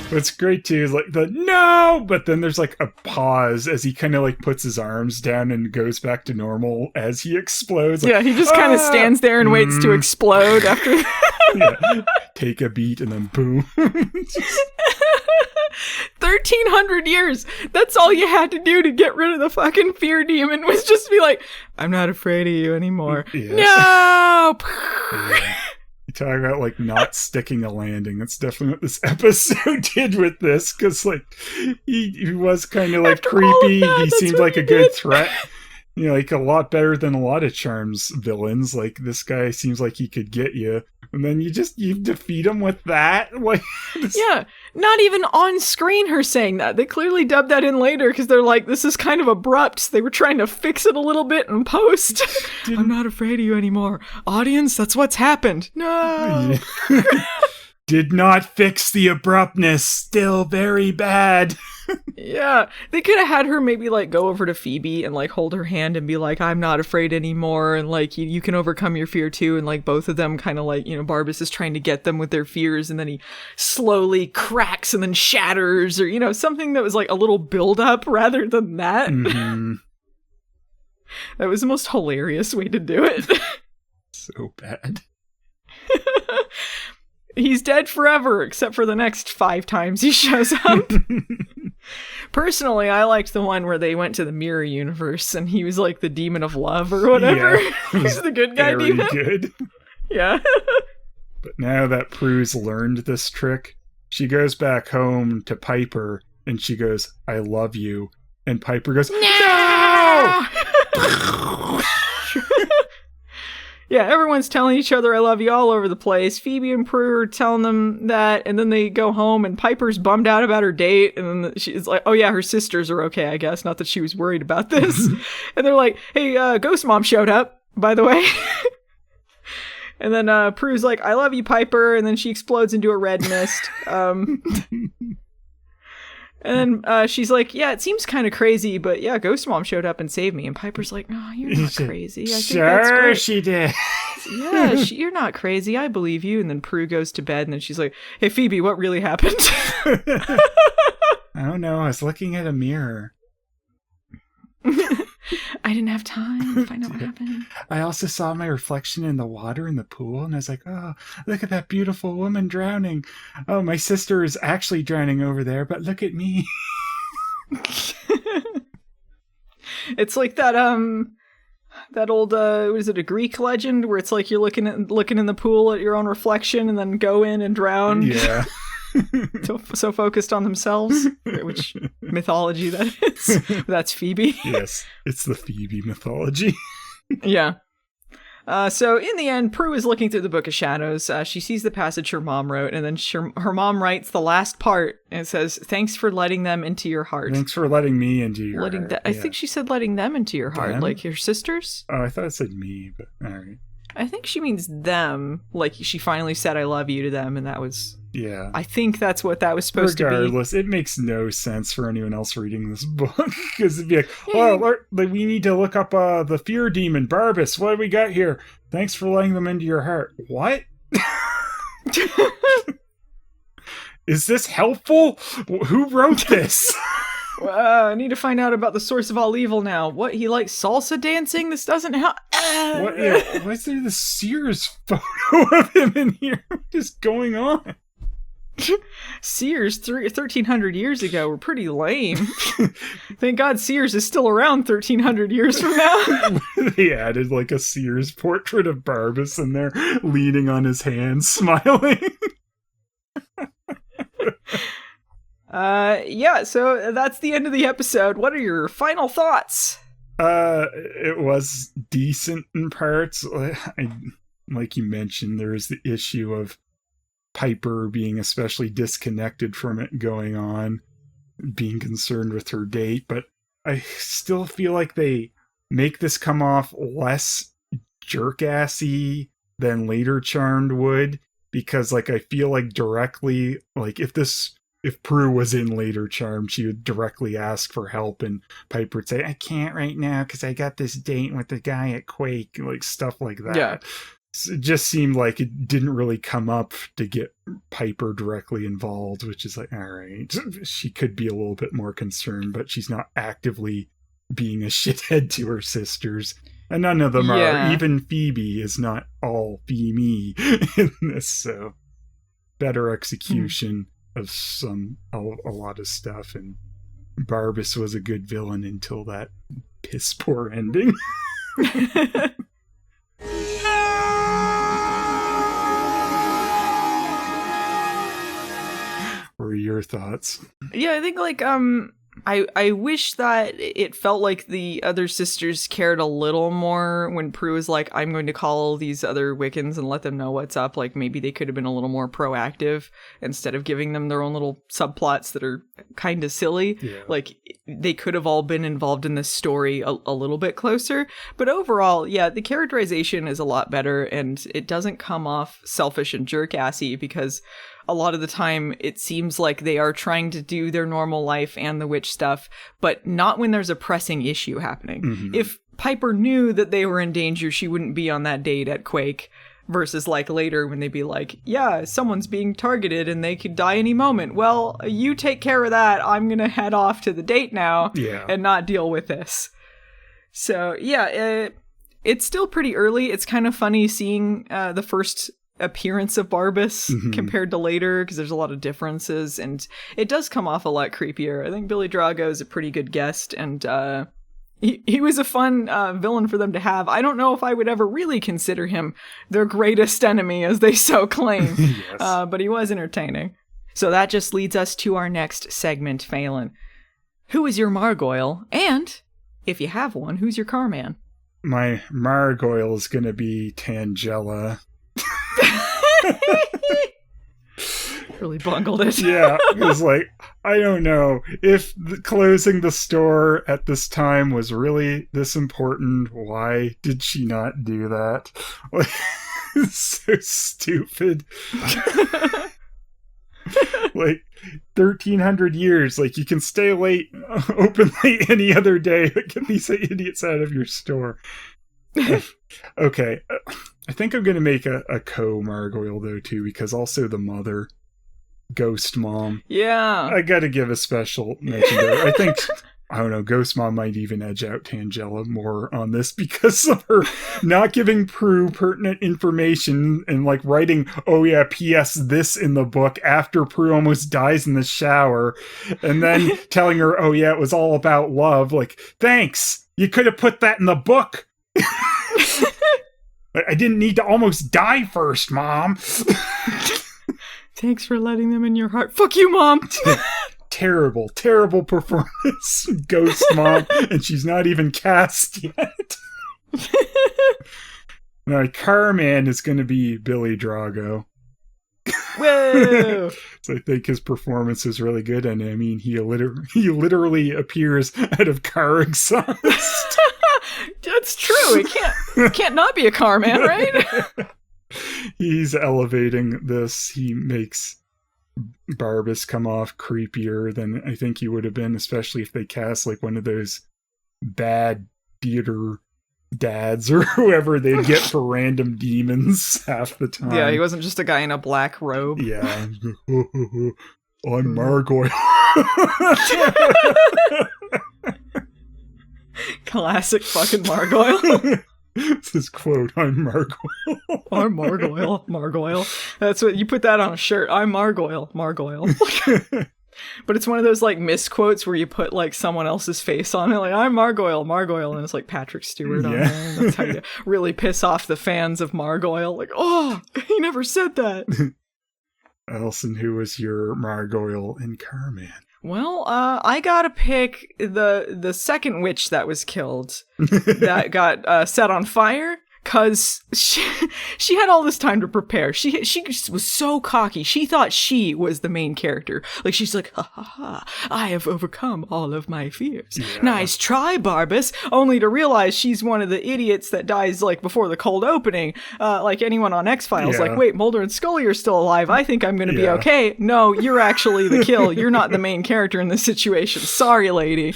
What's great too is like the no, but then there's like a pause as he kind of like puts his arms down and goes back to normal as he explodes. Like, yeah, he just kind of stands there and waits to explode after. Yeah. Take a beat and then boom. 1,300 years. That's all you had to do to get rid of the fucking fear demon was just be like, "I'm not afraid of you anymore." Yeah. No! Yeah. You talk about like not sticking a landing. That's definitely what this episode did with this, because like he was kind of like After creepy. that, He seemed like a did. good threat. You know, like a lot better than a lot of Charm's villains. Like this guy seems like he could get you, and then you defeat him with that. Like, Yeah, not even on screen her saying that. They clearly dubbed that in later because they're like, this is kind of abrupt. They were trying to fix it a little bit in post. "I'm not afraid of you anymore. Audience, that's what's happened." No. Did not fix the abruptness. Still very bad. Yeah, they could have had her maybe like go over to Phoebe and like hold her hand and be like, "I'm not afraid anymore," and like you can overcome your fear too, and like both of them kind of like, you know, Barbus is trying to get them with their fears, and then he slowly cracks and then shatters, or you know, something that was like a little build up rather than that. Mm-hmm. That was the most hilarious way to do it. So bad. He's dead forever, except for the next 5 times he shows up. Personally, I liked the one where they went to the mirror universe and he was like the demon of love or whatever. Yeah, He's the good guy very demon. Good. Yeah. But now that Prue's learned this trick, she goes back home to Piper and she goes, "I love you." And Piper goes, "No!" Yeah, everyone's telling each other "I love you" all over the place. Phoebe and Prue are telling them that, and then they go home, and Piper's bummed out about her date, and then she's like, "Oh yeah, her sisters are okay, I guess." Not that she was worried about this. And they're like, "Hey, Ghost Mom showed up, by the way." And then Prue's like, "I love you, Piper," and then she explodes into a red mist. And then she's like, "Yeah, it seems kind of crazy, but yeah, Ghost Mom showed up and saved me." And Piper's like, "No, you're not crazy. I think that's Sure, great." she did. Yeah, you're not crazy. I believe you. And then Prue goes to bed, and then she's like, "Hey, Phoebe, what really happened?" I don't know. I was looking at a mirror. I didn't have time to find out what happened. I also saw my reflection in the water in the pool, and I was like, "Oh, look at that beautiful woman drowning. Oh, my sister is actually drowning over there, but look at me." It's like that old what is it, a Greek legend where it's like you're looking in the pool at your own reflection and then go in and drown. Yeah. So focused on themselves, which mythology that is. That's Phoebe. Yes, it's the Phoebe mythology. Yeah. So in the end, Prue is looking through the Book of Shadows. She sees the passage her mom wrote, and then her mom writes the last part, and it says, "Thanks for letting them into your heart." Thanks for letting me into your heart. I think she said letting them into your heart, like your sisters. Oh, I thought it said me, but all right. I think she means them. Like she finally said "I love you" to them, and that was. Yeah. I think that's what that was supposed to be. Regardless, it makes no sense for anyone else reading this book. Because it'd be like, oh, we need to look up the fear demon, Barbus. What do we got here? Thanks for letting them into your heart. What? Is this helpful? Who wrote this? I need to find out about the source of all evil now. What, he likes salsa dancing? This doesn't help. Why is there the Sears photo of him in here? What is going on? Sears 1,300 years ago were pretty lame. Thank God Sears is still around 1,300 years from now. They added like a Sears portrait of Barbus in there, leaning on his hands, smiling. Yeah, so that's the end of the episode. What are your final thoughts? It was decent in parts. Like you mentioned, there's the issue of Piper being especially disconnected from it going on, being concerned with her date, but I still feel like they make this come off less jerk-assy than later Charmed would, because like I feel like directly, like if Prue was in later Charmed, she would directly ask for help, and Piper would say, "I can't right now because I got this date with the guy at Quake," like stuff like that. Yeah. It just seemed like it didn't really come up to get Piper directly involved, which is like, all right, she could be a little bit more concerned, but she's not actively being a shithead to her sisters. And none of them are. Even Phoebe is not all Phoebe in this, so better execution of a lot of stuff, and Barbus was a good villain until that piss poor ending. What were your thoughts? Yeah, I think like I wish that it felt like the other sisters cared a little more when Prue was like, I'm going to call these other Wiccans and let them know what's up. Like maybe they could have been a little more proactive instead of giving them their own little subplots that are kind of silly. Yeah. Like they could have all been involved in this story a little bit closer. But overall, yeah, the characterization is a lot better, and it doesn't come off selfish and jerk-assy, because a lot of the time it seems like they are trying to do their normal life and the witch stuff, but not when there's a pressing issue happening. Mm-hmm. If Piper knew that they were in danger, she wouldn't be on that date at Quake, versus like later when they'd be like, yeah, someone's being targeted and they could die any moment. Well, you take care of that. I'm going to head off to the date now and not deal with this. So yeah, it's still pretty early. It's kind of funny seeing the first appearance of Barbus compared to later, because there's a lot of differences, and it does come off a lot creepier. I think Billy Drago is a pretty good guest, and he was a fun villain for them to have. I don't know if I would ever really consider him their greatest enemy, as they so claim. Yes. But he was entertaining. So that just leads us to our next segment, Phelan. Who is your Margoyle? And if you have one, who's your Carman? My Margoyle is going to be Tangela. Really bungled it. Yeah, it was like, I don't know if closing the store at this time was really this important. Why did she not do that? Like, it's so stupid. Like 1,300 years, like you can stay late, open late any other day, but get these idiots out of your store. Okay, I think I'm gonna make a co-Margoyle though too, because also the mother, Ghost Mom. Yeah, I gotta give a special mention to her. I think, I don't know, Ghost Mom might even edge out Tangela more on this because of her not giving Prue pertinent information and like writing, oh yeah, P.S. this in the book after Prue almost dies in the shower, and then telling her, oh yeah, it was all about love. Like, thanks, you could have put that in the book. I didn't need to almost die first, Mom. Thanks for letting them in your heart. Fuck you, Mom! Terrible performance. Ghost mom, and she's not even cast yet. Now, Carman is going to be Billy Drago. Whoa! So I think his performance is really good, and I mean, he literally appears out of car exhaust. That's true. It can't not be a car man, right? He's elevating this. He makes Barbus come off creepier than I think he would have been, especially if they cast like one of those bad theater dads or whoever they'd get for random demons half the time. Yeah, he wasn't just a guy in a black robe. Yeah. I'm Margoyle. Classic fucking Margoyle. It's his quote, I'm Margoyle. I'm Margoyle. That's what you put that on a shirt. I'm Margoyle. But it's one of those like misquotes where you put like someone else's face on it, like I'm Margoyle, and it's like Patrick Stewart on there. And that's how you really piss off the fans of Margoyle. Like, oh, he never said that. Allison, who was your Margoyle in Carman? Well, I gotta pick the second witch that was killed, that got set on fire, cause she had all this time to prepare. She was so cocky. She thought she was the main character. Like, she's like, ha ha ha, I have overcome all of my fears. Yeah. Nice try, Barbus. Only to realize she's one of the idiots that dies like before the cold opening. Like anyone on X-Files, like, wait, Mulder and Scully are still alive. I think I'm gonna be okay. No, you're actually the kill. You're not the main character in this situation. Sorry, lady.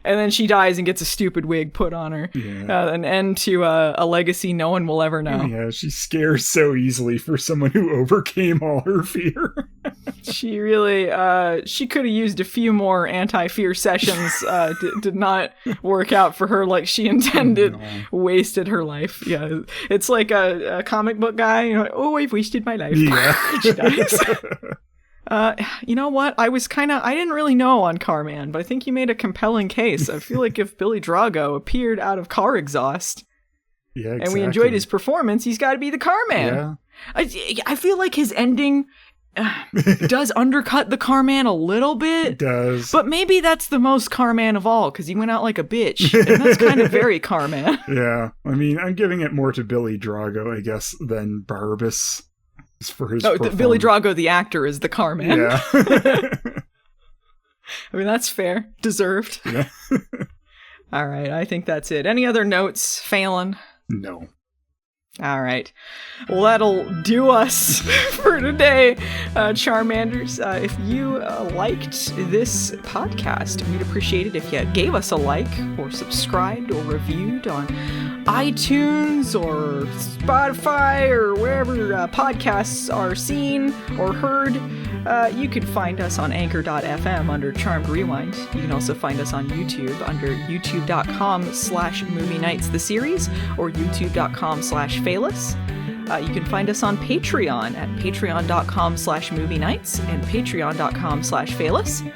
And then she dies and gets a stupid wig put on her. Yeah. An end to a legacy no one will ever know. Yeah, she scares so easily for someone who overcame all her fear. She really, she could have used a few more anti-fear sessions. Did not work out for her like she intended. No. Wasted her life. Yeah, it's like a comic book guy. You know, oh, I've wasted my life. Yeah. She dies. You know what? I didn't really know on Carman, but I think you made a compelling case. I feel like if Billy Drago appeared out of car exhaust, exactly, and we enjoyed his performance, he's got to be the Carman. Yeah. I feel like his ending does undercut the Carman a little bit. It does. But maybe that's the most Carman of all, because he went out like a bitch. And that's kind of very Carman. Yeah. I mean, I'm giving it more to Billy Drago, I guess, than Barbus. For his Billy Drago, the actor, is the Carman. Yeah. I mean, that's fair. Deserved. Yeah. All right, I think that's it. Any other notes, Phelan? No. All right. Well, that'll do us for today, Charmanders. If you liked this podcast, we'd appreciate it if you gave us a like or subscribed or reviewed on iTunes or Spotify or wherever podcasts are seen or heard. You can find us on anchor.fm under Charmed Rewind. You can also find us on YouTube under youtube.com/Movie Nights the series or youtube.com/Phelas. You can find us on Patreon at patreon.com/Movie Nights and patreon.com/Phelas.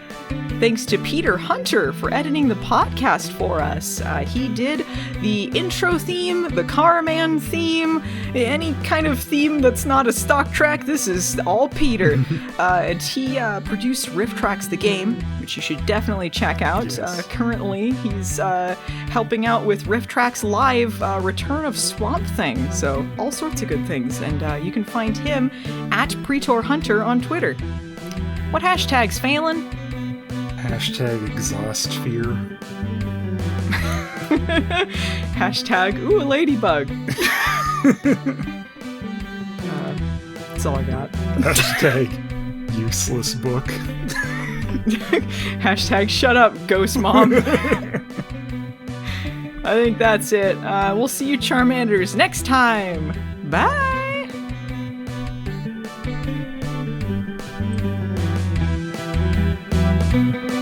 Thanks to Peter Hunter for editing the podcast for us. He did the intro theme, the Carman theme, any kind of theme that's not a stock track. This is all Peter. And he produced Riff Tracks the Game, which you should definitely check out. Yes. Currently, he's helping out with Riff Tracks Live Return of Swamp Thing. So all sorts of good things. And you can find him at Pretor Hunter on Twitter. What hashtags, Phelan? Hashtag exhaust fear. Hashtag, ooh, a ladybug. That's all I got. Hashtag useless book. Hashtag shut up, ghost mom. I think that's it. We'll see you Charmanders next time. Bye! Thank you.